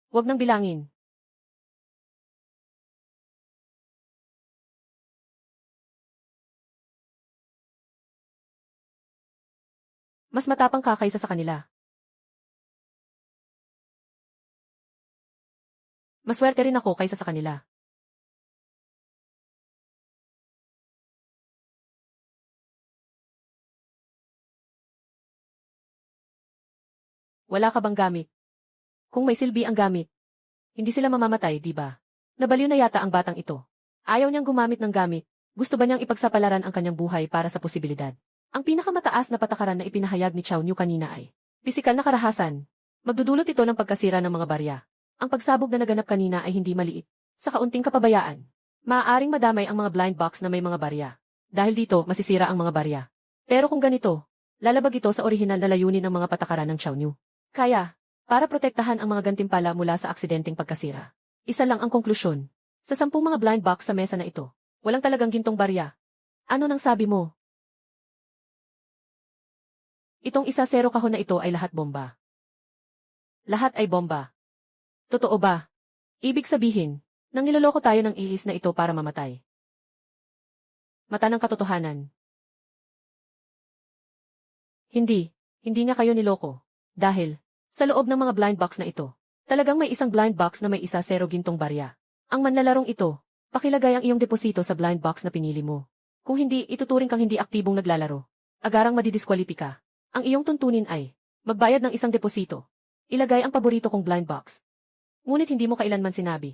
Huwag nang bilangin. Mas matapang ka kaysa sa kanila. Maswerte rin ako kaysa sa kanila. Wala ka bang gamit? Kung may silbi ang gamit, hindi sila mamamatay, di ba? Nabaliw na yata ang batang ito. Ayaw niyang gumamit ng gamit. Gusto ba niyang ipagsapalaran ang kanyang buhay para sa posibilidad? Ang pinakamataas na patakaran na ipinahayag ni Chow Niu kanina ay pisikal na karahasan. Magdudulot ito ng pagkasira ng mga barya. Ang pagsabog na naganap kanina ay hindi maliit. Sa kaunting kapabayaan, maaaring madamay ang mga blind box na may mga barya. Dahil dito, masisira ang mga barya. Pero kung ganito, lalabag ito sa orihinal na layunin ng mga patakaran ng Chow Niu. Kaya, para protektahan ang mga gantimpala mula sa aksidenteng pagkasira. Isa lang ang konklusyon. Sa 10 mga blind box sa mesa na ito, walang talagang gintong barya. Ano nang sabi mo? Itong 1-0 kahon na ito ay lahat bomba. Lahat ay bomba. Totoo ba? Ibig sabihin, nang niloloko tayo ng ihis na ito para mamatay. Mata ng katotohanan. Hindi nga kayo niloko. Dahil, sa loob ng mga blind box na ito, talagang may isang blind box na may 1-0 gintong barya. Ang manlalarong ito, pakilagay ang iyong deposito sa blind box na pinili mo. Kung hindi, ituturing kang hindi aktibong naglalaro. Agarang madidiskwalipika. Ang iyong tuntunin ay, magbayad ng isang deposito. Ilagay ang paborito kong blind box. Ngunit hindi mo kailanman sinabi.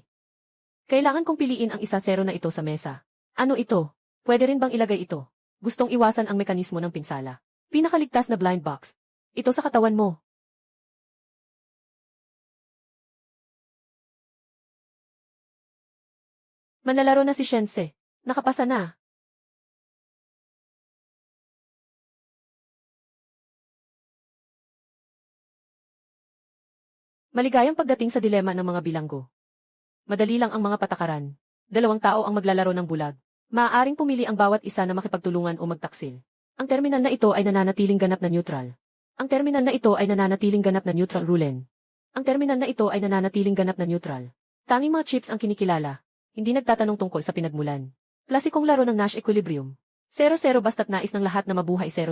Kailangan kong piliin ang 1-0 na ito sa mesa. Ano ito? Pwede rin bang ilagay ito? Gustong iwasan ang mekanismo ng pinsala. Pinakaligtas na blind box. Ito sa katawan mo. Manlalaro na si Shense. Nakapasa na. Maligayang pagdating sa dilema ng mga bilanggo. Madali lang ang mga patakaran. 2 tao ang maglalaro ng bulag. Maaaring pumili ang bawat isa na makipagtulungan o magtaksil. Ang terminal na ito ay nananatiling ganap na neutral. Ang terminal na ito ay nananatiling ganap na neutral rulen. Ang terminal na ito ay nananatiling ganap na neutral. Tanging mga chips ang kinikilala. Hindi nagtatanong tungkol sa pinagmulan. Klasikong laro ng Nash Equilibrium. 0-0 basta't nais ng lahat na mabuhay 0-0.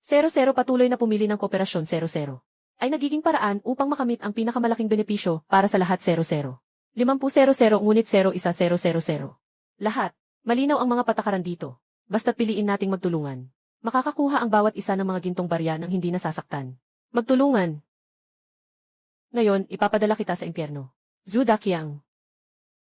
0-0 patuloy na pumili ng kooperasyon 0-0. Ay nagiging paraan upang makamit ang pinakamalaking benepisyo para sa lahat 0-0. 50-0-0 ngunit 0-1-0-0-0. Lahat. Malinaw ang mga patakaran dito. Basta't piliin nating magtulungan. Makakakuha ang bawat isa ng mga gintong barya nang hindi nasasaktan. Magtulungan. Ngayon, ipapadala kita sa impyerno. Zhu Daqiang.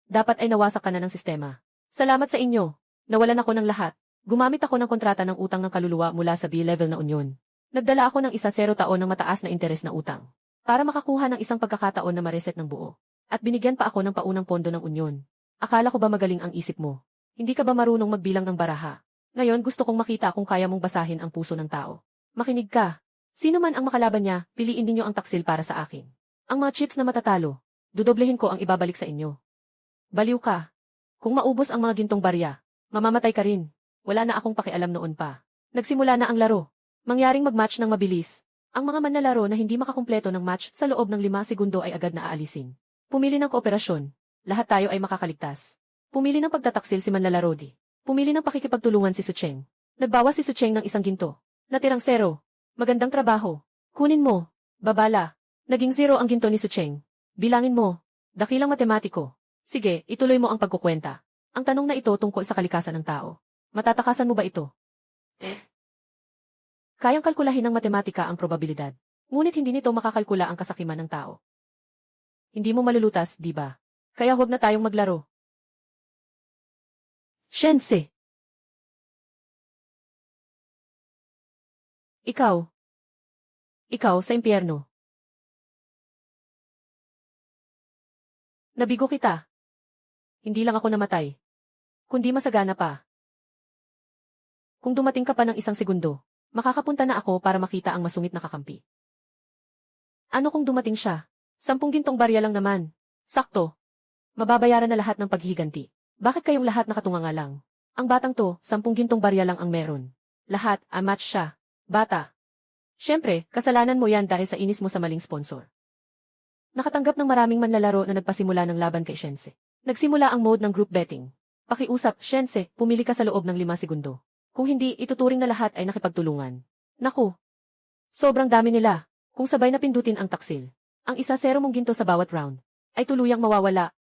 Dapat ay nawasak ka na ng sistema. Salamat sa inyo. Nawalan ako ng lahat. Gumamit ako ng kontrata ng utang ng kaluluwa mula sa B-level na unyon. Nagdala ako ng 1-0 taon ng mataas na interes na utang. Para makakuha ng isang pagkakataon na mareset ng buo. At binigyan pa ako ng paunang pondo ng unyon. Akala ko ba magaling ang isip mo? Hindi ka ba marunong magbilang ng baraha? Ngayon gusto kong makita kung kaya mong basahin ang puso ng tao. Makinig ka. Sino man ang makalaban niya, piliin ninyo ang taksil para sa akin. Ang mga chips na matatalo, dudoblehin ko ang ibabalik sa inyo. Baliw ka. Kung maubos ang mga gintong barya, mamamatay ka rin. Wala na akong pakialam noon pa. Nagsimula na ang laro. Mangyaring mag-match ng mabilis. Ang mga manlalaro na hindi makakumpleto ng match sa loob ng 5 segundo ay agad na aalisin. Pumili ng kooperasyon. Lahat tayo ay makakaligtas. Pumili ng pagtataksil si manlalaro di. Pumili ng pakikipagtulungan si Sucheng. Nagbawas si Sucheng ng 1 ginto. Natirang 0. Magandang trabaho. Kunin mo. Babala. Naging 0 ang ginto ni Sucheng. Bilangin mo. Dakilang matematiko. Sige, ituloy mo ang pagkukwenta. Ang tanong na ito tungkol sa kalikasan ng tao. Matatakasan mo ba ito? Kayang kalkulahin ng matematika ang probabilidad. Ngunit hindi nito makakalkula ang kasakiman ng tao. Hindi mo malulutas, di ba? Kaya huwag na tayong maglaro. Shense. Ikaw. Ikaw sa impyerno. Nabigo kita. Hindi lang ako namatay, kundi masagana pa. Kung dumating ka pa ng 1 segundo, makakapunta na ako para makita ang masungit na kakampi. Ano kung dumating siya? 10 gintong barya lang naman. Sakto. Mababayaran na lahat ng paghihiganti. Bakit kayong lahat nakatunganga lang? Ang batang to, 10 gintong barya lang ang meron. Lahat, match siya. Bata. Siyempre, kasalanan mo yan dahil sa inis mo sa maling sponsor. Nakatanggap ng maraming manlalaro na nagpasimula ng laban kay Shense. Nagsimula ang mode ng group betting. Pakiusap, Shense, pumili ka sa loob ng 5 segundo. Kung hindi, ituturing na lahat ay nakipagtulungan. Naku! Sobrang dami nila. Kung sabay na pindutin ang taksil, ang 1-0 mong ginto sa bawat round, ay tuluyang mawawala.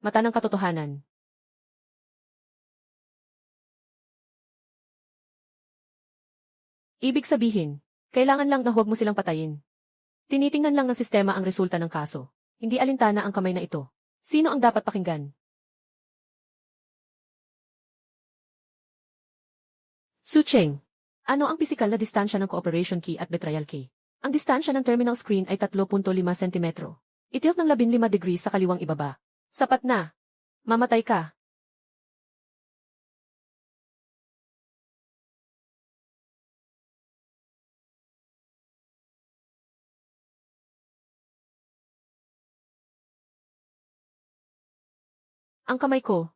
Mata ng katotohanan. Ibig sabihin, kailangan lang na huwag mo silang patayin. Tinitingnan lang ng sistema ang resulta ng kaso. Hindi alintana ang kamay na ito. Sino ang dapat pakinggan? Su Cheng. Ano ang pisikal na distansya ng cooperation key at betrayal key? Ang distansya ng terminal screen ay 3.5 cm. Itilt ng 15 degrees sa kaliwang ibaba. Sapat na. Mamatay ka. Ang kamay ko.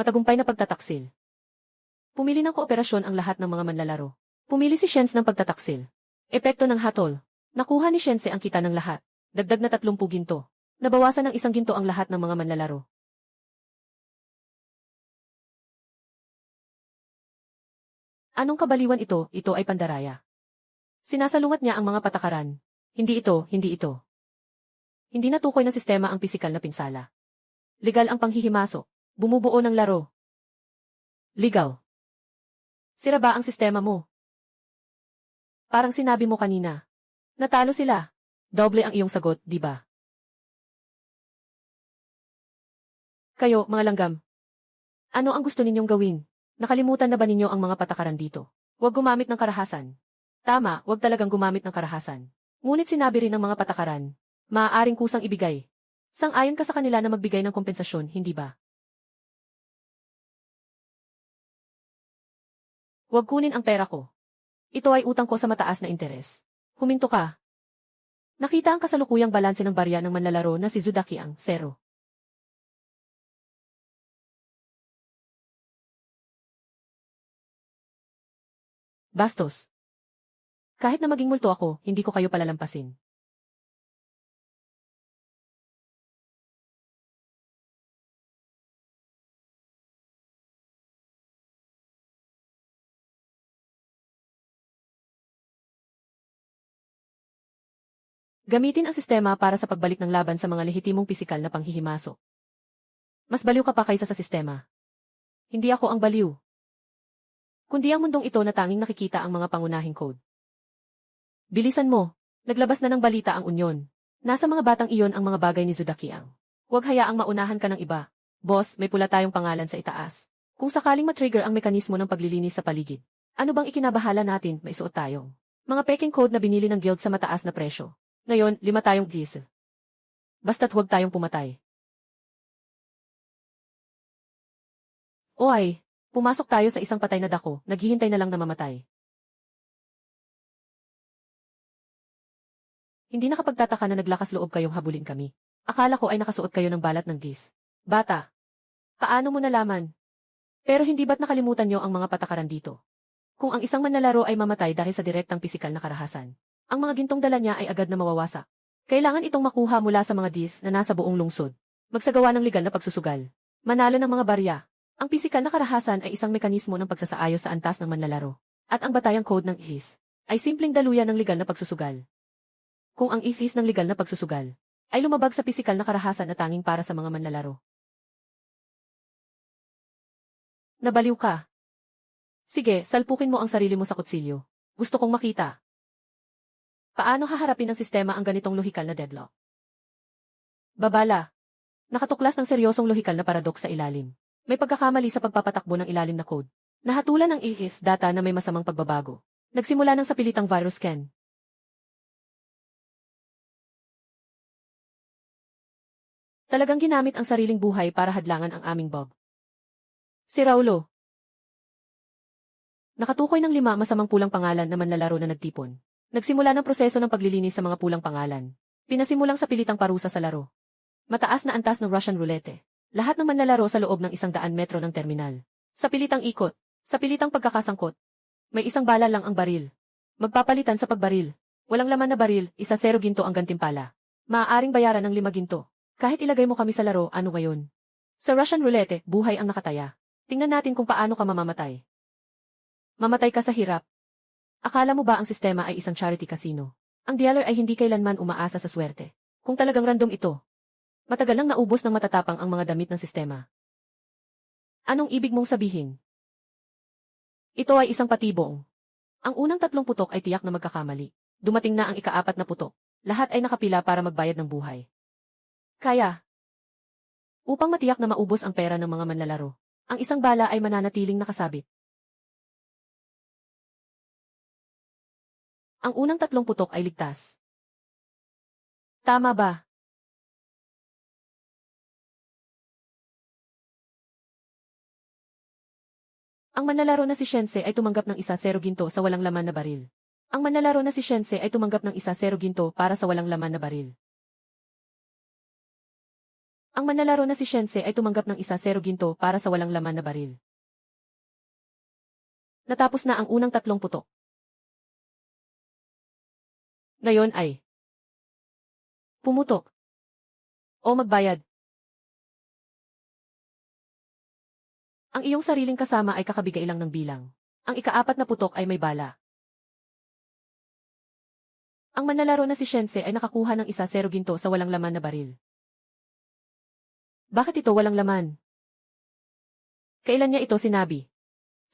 Matagumpay na pagtataksil. Pumili ng kooperasyon ang lahat ng mga manlalaro. Pumili si Shense ng pagtataksil. Epekto ng hatol. Nakuha ni Shense ang kita ng lahat. Dagdag na 30 ginto. Nabawasan ng 1 ginto ang lahat ng mga manlalaro. Anong kabaliwan ito? Ito ay pandaraya. Sinasalungat niya ang mga patakaran. Hindi ito, hindi ito. Hindi natukoy ng sistema ang pisikal na pinsala. Legal ang panghihimasok. Bumubuo ng laro. Legal. Sira ba ang sistema mo? Parang sinabi mo kanina. Natalo sila. Doble ang iyong sagot, di ba? Kayo, mga langgam. Ano ang gusto ninyong gawin? Nakalimutan na ba ninyo ang mga patakaran dito? Huwag gumamit ng karahasan. Tama, huwag talagang gumamit ng karahasan. Ngunit sinabi rin ng mga patakaran, maaaring kusang ibigay. Sang-ayon ka sa kanila na magbigay ng kompensasyon, hindi ba? Huwag kunin ang pera ko. Ito ay utang ko sa mataas na interes. Huminto ka. Nakita ang kasalukuyang balanse ng barya ng manlalaro na si Zudaki ang 0. Bastos. Kahit na maging multo ako, hindi ko kayo palalampasin. Gamitin ang sistema para sa pagbalik ng laban sa mga lehitimong pisikal na panghihimasok. Mas baliw ka pa kaysa sa sistema. Hindi ako ang baliw. Kundi ang mundong ito na tanging nakikita ang mga pangunahing code. Bilisan mo. Naglabas na ng balita ang Unyon. Nasa mga batang iyon ang mga bagay ni Zudakiang. Huwag hayaang maunahan ka ng iba. Boss, may pula tayong pangalan sa itaas. Kung sakaling matrigger ang mekanismo ng paglilinis sa paligid, ano bang ikinabahala natin, maisuot tayong mga peking code na binili ng guild sa mataas na presyo. Ngayon, 5 tayong gis. Basta't huwag tayong pumatay. O ay, pumasok tayo sa isang patay na dako, naghihintay na lang na mamatay. Hindi nakapagtataka na naglakas loob kayong habulin kami. Akala ko ay nakasuot kayo ng balat ng gis. Bata, paano mo nalaman? Pero hindi ba't nakalimutan nyo ang mga patakaran dito? Kung ang isang manlalaro ay mamatay dahil sa direktang pisikal na karahasan, ang mga gintong dala niya ay agad na mawawasak. Kailangan itong makuha mula sa mga div na nasa buong lungsod. Magsagawa ng legal na pagsusugal. Manalo ng mga barya. Ang pisikal na karahasan ay isang mekanismo ng pagsasaayos sa antas ng manlalaro. At ang batayang code ng IHIS ay simpleng daluyan ng legal na pagsusugal. Kung ang IHIS ng legal na pagsusugal ay lumabag sa pisikal na karahasan na tanging para sa mga manlalaro. Nabaliw ka. Sige, salpukin mo ang sarili mo sa kutsilyo. Gusto kong makita. Paano haharapin ng sistema ang ganitong lohikal na deadlock? Babala. Nakatuklas ng seryosong lohikal na paradoks sa ilalim. May pagkakamali sa pagpapatakbo ng ilalim na code. Nahatulan ng AES data na may masamang pagbabago. Nagsimula ng sapilitang virus scan. Talagang ginamit ang sariling buhay para hadlangan ang aming bug. Si Raulo. Nakatukoy ng 5 masamang pulang pangalan na manlalaro na nagtipon. Nagsimula ng proseso ng paglilinis sa mga pulang pangalan. Pinasimulang sa pilitang parusa sa laro. Mataas na antas ng Russian roulette. Lahat ng manlalaro sa loob ng 100 metro ng terminal. Sa pilitang ikot, sa pilitang pagkakasangkot. May isang bala lang ang baril. Magpapalitan sa pagbaril. Walang laman na baril, 1-0 ginto ang gantimpala. Maaaring bayaran ng 5 ginto. Kahit ilagay mo kami sa laro, ano ngayon? Sa Russian roulette, buhay ang nakataya. Tingnan natin kung paano ka mamamatay. Mamatay ka sa hirap. Akala mo ba ang sistema ay isang charity casino? Ang dealer ay hindi kailanman umaasa sa swerte. Kung talagang random ito, matagal nang naubos ng matatapang ang mga damit ng sistema. Anong ibig mong sabihin? Ito ay isang patibong. Ang unang 3 putok ay tiyak na magkakamali. Dumating na ang ika-4 na putok. Lahat ay nakapila para magbayad ng buhay. Kaya, upang matiyak na maubos ang pera ng mga manlalaro, ang isang bala ay mananatiling nakasabit. Ang unang 3 putok ay ligtas. Tama ba? Ang manlalaro na si Shense ay tumanggap ng 1-0 ginto sa walang laman na baril. Ang manlalaro na si Shense ay tumanggap ng 1-0 ginto para sa walang laman na baril. Ang manlalaro na si Shense ay tumanggap ng 1-0 ginto para sa walang laman na baril. Natapos na ang unang 3 putok. Ngayon ay pumutok o magbayad. Ang iyong sariling kasama ay kakabigay lang ng bilang. Ang ika-4 na putok ay may bala. Ang manlalaro na si Shense ay nakakuha ng 1-0 ginto sa walang laman na baril. Bakit ito walang laman? Kailan niya ito sinabi?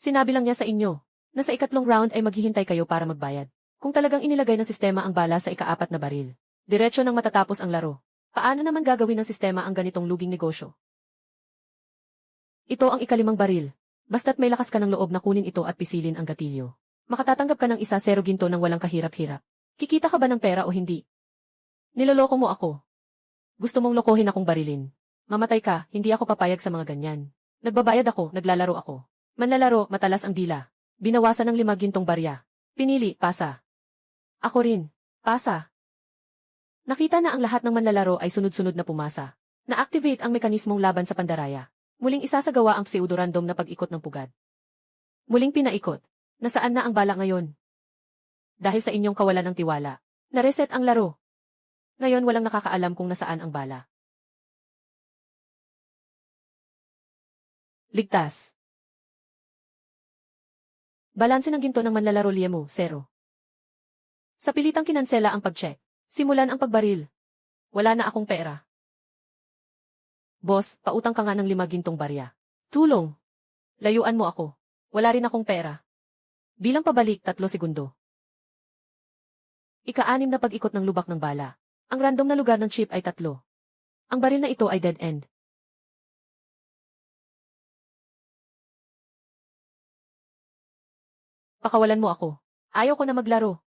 Sinabi lang niya sa inyo na sa ika-3 round ay maghihintay kayo para magbayad. Kung talagang inilagay ng sistema ang bala sa ika-4 na baril, diretso nang matatapos ang laro. Paano naman gagawin ng sistema ang ganitong luging negosyo? Ito ang ika-5 baril. Basta't may lakas ka ng loob na kunin ito at pisilin ang gatilyo. Makatatanggap ka ng 1-0 ginto ng walang kahirap-hirap. Kikita ka ba ng pera o hindi? Niloloko mo ako. Gusto mong lokohin akong barilin. Mamatay ka, hindi ako papayag sa mga ganyan. Nagbabayad ako, naglalaro ako. Manlalaro, matalas ang dila. Binawasan ng 5 gintong barya. Pinili, pasa. Ako rin, pasa. Nakita na ang lahat ng manlalaro ay sunod-sunod na pumasa. Na-activate ang mekanismong laban sa pandaraya. Muling isasagawa ang pseudo-random na pag-ikot ng pugad. Muling pinaikot. Nasaan na ang bala ngayon? Dahil sa inyong kawalan ng tiwala, na-reset ang laro. Ngayon walang nakakaalam kung nasaan ang bala. Ligtas. Balanse ng ginto ng manlalaro Liemo, 0. Sa pilitang kinansela ang pag-check. Simulan ang pagbaril. Wala na akong pera. Boss, pautang ka nga ng 5 gintong barya. Tulong. Layuan mo ako. Wala rin akong pera. Bilang pabalik, 3 segundo. Ika-6 na pag-ikot ng lubak ng bala. Ang random na lugar ng chip ay 3. Ang baril na ito ay dead end. Pakawalan mo ako. Ayaw ko na maglaro.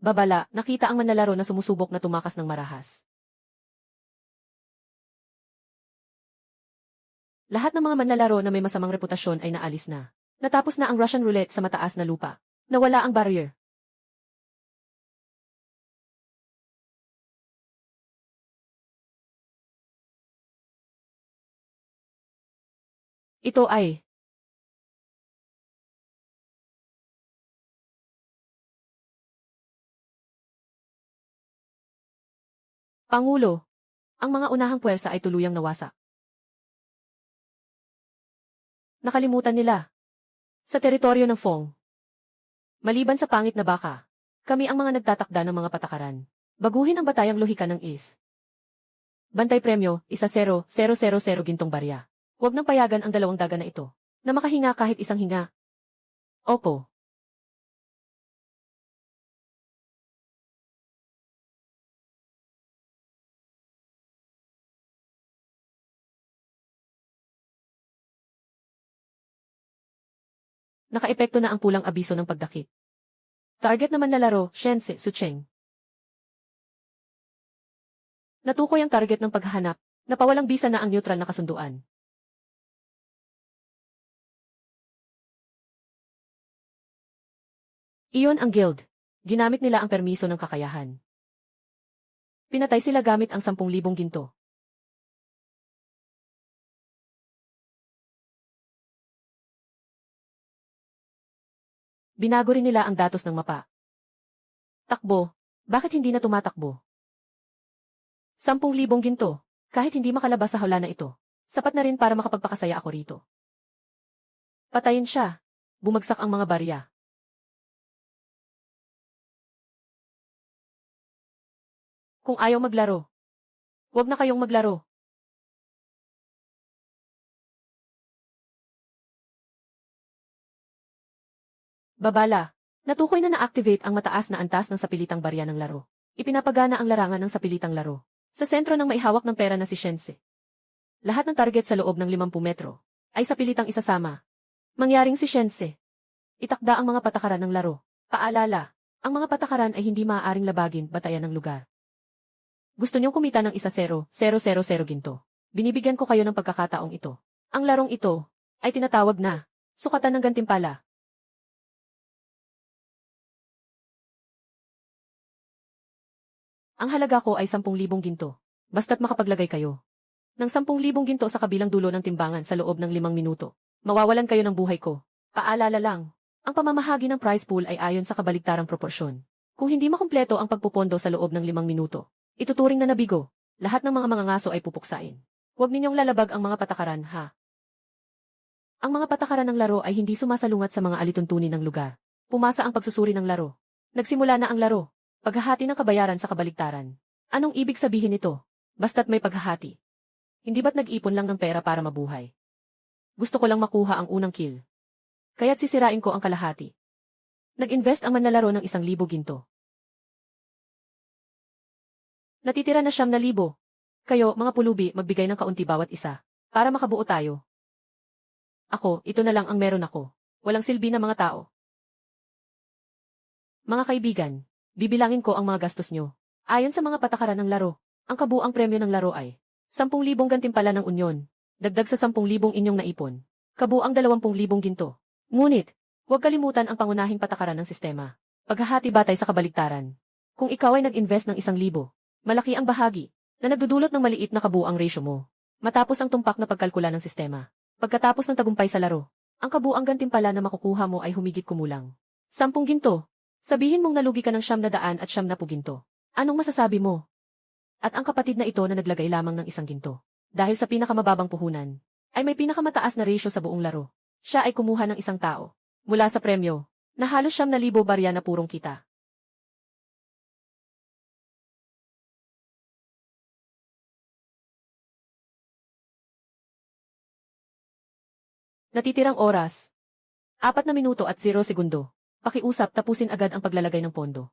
Babala, nakita ang manlalaro na sumusubok na tumakas ng marahas. Lahat ng mga manlalaro na may masamang reputasyon ay naalis na. Natapos na ang Russian roulette sa mataas na lupa. Nawala ang barrier. Ito ay Pangulo. Ang mga unahang puwersa ay tuluyang nawasak. Nakalimutan nila. Sa teritoryo ng Fong. Maliban sa pangit na baka, kami ang mga nagtatakda ng mga patakaran. Baguhin ang batayang lohika ng is. Bantay premyo, 1-0, 0-0-0 gintong barya. Huwag nang payagan ang 2 daga na ito. Na makahinga kahit isang hinga. Opo. Nakaepekto na ang pulang abiso ng pagdakip. Target naman na laro, Shense, Sucheng. Natukoy ang target ng paghahanap, napawalang bisa na ang neutral na kasunduan. Iyon ang guild. Ginamit nila ang permiso ng kakayahan. Pinatay sila gamit ang 10,000 ginto. Binago rin nila ang datos ng mapa. Takbo. Bakit hindi na tumatakbo? 10,000 ginto. Kahit hindi makalabas sa hawla na ito, sapat na rin para makapagpakasaya ako rito. Patayin siya. Bumagsak ang mga barya. Kung ayaw maglaro, huwag na kayong maglaro. Babala. Natukoy na na-activate ang mataas na antas ng sapilitang barya ng laro. Ipinapagana ang larangan ng sapilitang laro. Sa sentro ng maihawak ng pera na si Shense. Lahat ng target sa loob ng 50 metro ay sapilitang isasama. Mangyaring si Shense. Itakda ang mga patakaran ng laro. Paalala, ang mga patakaran ay hindi maaaring labagin batayan ng lugar. Gusto niyong kumita ng 1-0, 0-0-0 ginto. Binibigyan ko kayo ng pagkakataong ito. Ang larong ito ay tinatawag na sukatan ng gantimpala. Ang halaga ko ay 10,000 ginto. Basta't makapaglagay kayo ng 10,000 ginto sa kabilang dulo ng timbangan sa loob ng 5 minuto. Mawawalan kayo ng buhay ko. Paalala lang, ang pamamahagi ng prize pool ay ayon sa kabaligtarang proporsyon. Kung hindi makumpleto ang pagpupondo sa loob ng 5 minuto, ituturing na nabigo. Lahat ng mga mangangaso ay pupuksain. Huwag ninyong lalabag ang mga patakaran, ha? Ang mga patakaran ng laro ay hindi sumasalungat sa mga alituntunin ng lugar. Pumasa ang pagsusuri ng laro. Nagsimula na ang laro. Paghahati ng kabayaran sa kabaligtaran. Anong ibig sabihin nito? Basta't may paghahati. Hindi ba't nag-ipon lang ng pera para mabuhay? Gusto ko lang makuha ang unang kill. Kaya't sisirain ko ang kalahati. Nag-invest ang manlalaro ng 1,000 ginto. Natitira na 9,000. Kayo, mga pulubi, magbigay ng kaunti bawat isa. Para makabuo tayo. Ako, ito na lang ang meron ako. Walang silbi na mga tao. Mga kaibigan, bibilangin ko ang mga gastos nyo. Ayon sa mga patakaran ng laro, ang kabuang premyo ng laro ay 10,000 gantimpala ng unyon, dagdag sa 10,000 inyong naipon. Kabuang 20,000 ginto. Ngunit, huwag kalimutan ang pangunahing patakaran ng sistema. Paghahati batay sa kabaligtaran. Kung ikaw ay nag-invest ng 1,000, malaki ang bahagi na nagdudulot ng maliit na kabuang ratio mo. Matapos ang tumpak na pagkalkula ng sistema. Pagkatapos ng tagumpay sa laro, ang kabuang gantimpala na makukuha mo ay humigit kumulang 10 ginto. Sabihin mong nalugi ka ng 900 at 90 ginto. Anong masasabi mo? At ang kapatid na ito na naglagay lamang ng 1 ginto. Dahil sa pinakamababang puhunan, ay may pinakamataas na ratio sa buong laro. Siya ay kumuha ng 1 tao. Mula sa premyo, na halos 9,000 barya na purong kita. Natitirang oras. 4 na minuto at 0 segundo. Pakiusap tapusin agad ang paglalagay ng pondo.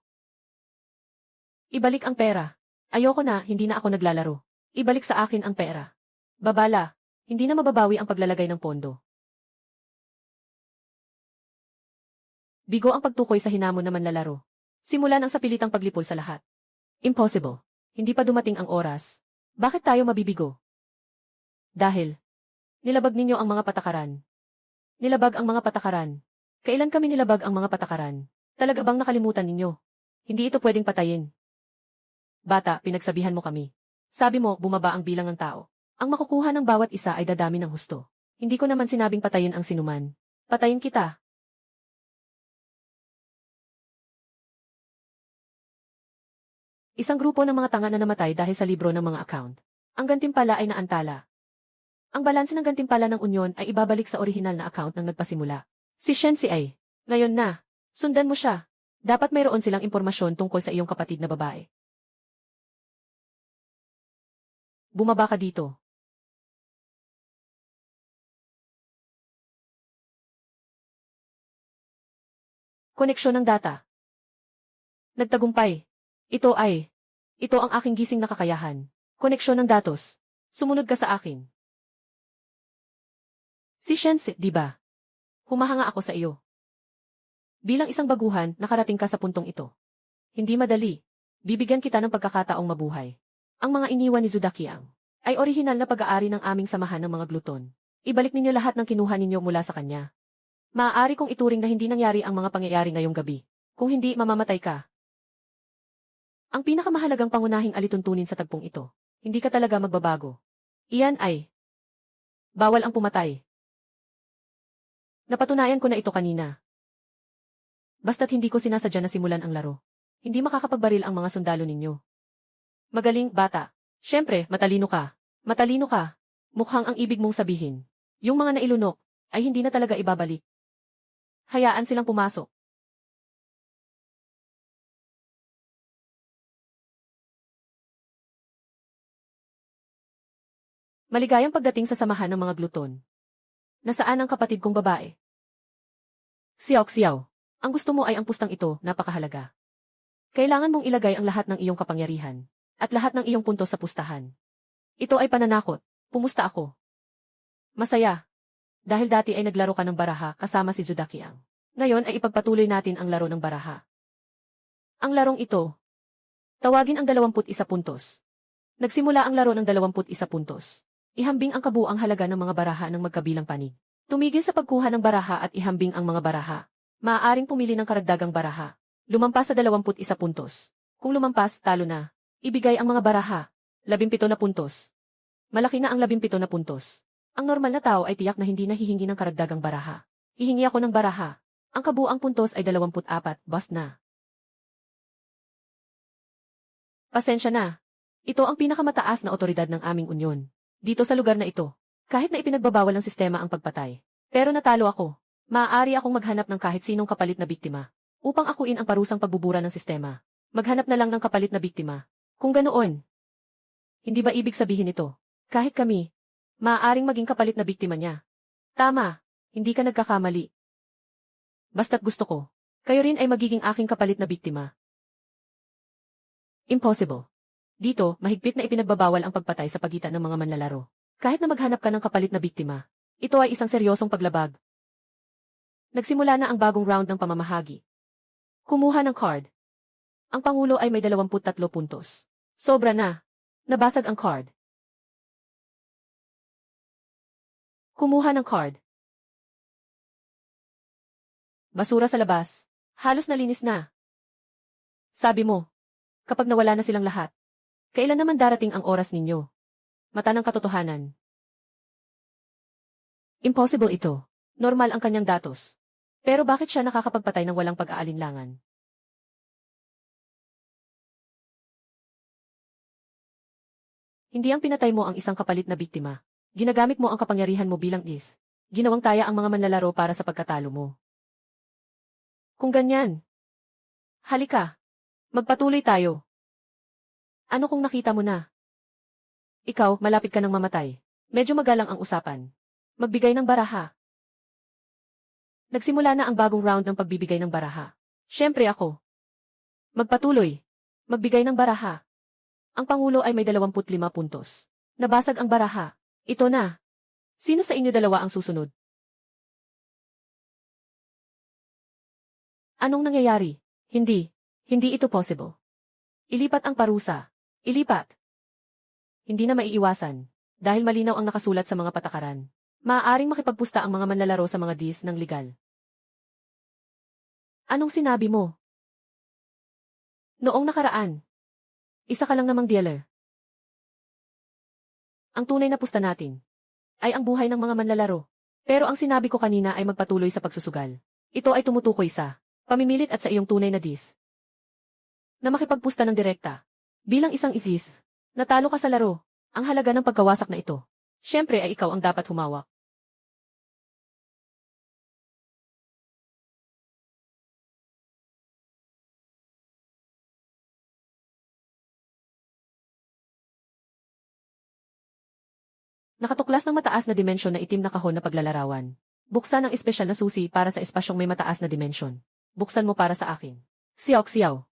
Ibalik ang pera. Ayoko na, hindi na ako naglalaro. Ibalik sa akin ang pera. Babala, hindi na mababawi ang paglalagay ng pondo. Bigo ang pagtukoy sa hinamon na manlalaro. Simulan ang sapilitang paglipol sa lahat. Impossible. Hindi pa dumating ang oras. Bakit tayo mabibigo? Dahil nilabag ninyo ang mga patakaran. Nilabag ang mga patakaran. Kailan kami nilabag ang mga patakaran? Talaga bang nakalimutan ninyo? Hindi ito pwedeng patayin. Bata, pinagsabihan mo kami. Sabi mo, bumaba ang bilang ng tao. Ang makukuha ng bawat isa ay dadami ng husto. Hindi ko naman sinabing patayin ang sinuman. Patayin kita. Isang grupo ng mga tanga na namatay dahil sa libro ng mga account. Ang gantimpala ay naantala. Ang balanse ng gantimpala ng unyon ay ibabalik sa orihinal na account ng nagpasimula. Si Shense ay, ngayon na, sundan mo siya. Dapat mayroon silang impormasyon tungkol sa iyong kapatid na babae. Bumaba ka dito. Koneksyon ng data. Nagtagumpay. Ito ang aking gising na kakayahan. Koneksyon ng datos. Sumunod ka sa akin. Si Shense, di ba? Humahanga ako sa iyo. Bilang isang baguhan, nakarating ka sa puntong ito. Hindi madali. Bibigyan kita ng pagkakataong mabuhay. Ang mga iniwan ni Zudakiang ay orihinal na pag-aari ng aming samahan ng mga gluton. Ibalik ninyo lahat ng kinuha ninyo mula sa kanya. Maaari kong ituring na hindi nangyari ang mga pangyayari ngayong gabi. Kung hindi, mamamatay ka. Ang pinakamahalagang pangunahing alituntunin sa tagpong ito, hindi ka talaga magbabago. Iyan ay, bawal ang pumatay. Napatunayan ko na ito kanina. Basta't hindi ko sinasadya na simulan ang laro. Hindi makakapagbaril ang mga sundalo ninyo. Magaling, bata. Siyempre, matalino ka. Matalino ka. Mukhang ang ibig mong sabihin. Yung mga nailunok, ay hindi na talaga ibabalik. Hayaan silang pumasok. Maligayang pagdating sa samahan ng mga gluton. Nasaan ang kapatid kong babae? Xiao. Ang gusto mo ay ang pustang ito, napakahalaga. Kailangan mong ilagay ang lahat ng iyong kapangyarihan, at lahat ng iyong puntos sa pustahan. Ito ay pananakot. Pumusta ako. Masaya. Dahil dati ay naglaro ka ng baraha kasama si Zudakiang. Ngayon ay ipagpatuloy natin ang laro ng baraha. Ang larong ito, tawagin ang 21 puntos. Nagsimula ang laro ng 21 puntos. Ihambing ang kabuang halaga ng mga baraha ng magkabilang panig. Tumigil sa pagkuha ng baraha at ihambing ang mga baraha. Maaaring pumili ng karagdagang baraha. Lumampas sa 21 puntos. Kung lumampas, talo na. Ibigay ang mga baraha. 17 na puntos. Malaki na ang 17 na puntos. Ang normal na tao ay tiyak na hindi nahihingi ng karagdagang baraha. Hihingi ako ng baraha. Ang kabuang puntos ay 24, bust na. Pasensya na. Ito ang pinakamataas na otoridad ng aming unyon. Dito sa lugar na ito. Kahit na ipinagbabawal ng sistema ang pagpatay. Pero natalo ako. Maaari akong maghanap ng kahit sinong kapalit na biktima. Upang akuin ang parusang pagbubura ng sistema. Maghanap na lang ng kapalit na biktima. Kung ganoon. Hindi ba ibig sabihin ito? Kahit kami, maaaring maging kapalit na biktima niya. Tama, hindi ka nagkakamali. Basta't gusto ko, kayo rin ay magiging aking kapalit na biktima. Impossible. Dito, mahigpit na ipinagbabawal ang pagpatay sa pagitan ng mga manlalaro. Kahit na maghanap ka ng kapalit na biktima, ito ay isang seryosong paglabag. Nagsimula na ang bagong round ng pamamahagi. Kumuha ng card. Ang Pangulo ay may 23 puntos. Sobra na. Nabasag ang card. Kumuha ng card. Basura sa labas. Halos nalinis na. Sabi mo, kapag nawala na silang lahat, kailan naman darating ang oras ninyo? Mata ng katotohanan. Impossible ito. Normal ang kanyang datos. Pero bakit siya nakakapagpatay ng walang pag-aalinlangan? Hindi ang pinatay mo ang isang kapalit na biktima. Ginagamit mo ang kapangyarihan mo bilang ginawang taya ang mga manlalaro para sa pagkatalo mo. Kung ganyan, halika. Magpatuloy tayo. Ano kung nakita mo na? Ikaw, malapit ka ng mamatay. Medyo magalang ang usapan. Magbigay ng baraha. Nagsimula na ang bagong round ng pagbibigay ng baraha. Siyempre ako. Magpatuloy. Magbigay ng baraha. Ang Pangulo ay may 25 puntos. Nabasag ang baraha. Ito na. Sino sa inyo dalawa ang susunod? Anong nangyayari? Hindi. Hindi ito possible. Ilipat ang parusa. Ilipat. Hindi na maiiwasan. Dahil malinaw ang nakasulat sa mga patakaran. Maaaring makipagpusta ang mga manlalaro sa mga ng legal. Anong sinabi mo? Noong nakaraan. Isa ka lang namang dealer. Ang tunay na pusta natin ay ang buhay ng mga manlalaro. Pero ang sinabi ko kanina ay magpatuloy sa pagsusugal. Ito ay tumutukoy sa pamimilit at sa iyong tunay na na makipagpusta ng direkta. Bilang isang natalo ka sa laro. Ang halaga ng pagkawasak na ito. Siyempre ay ikaw ang dapat humawak. Nakatuklas ng mataas na dimensyon na itim na kahon na paglalarawan. Buksan ang espesyal na susi para sa espasyong may mataas na dimensyon. Buksan mo para sa akin. Xiao.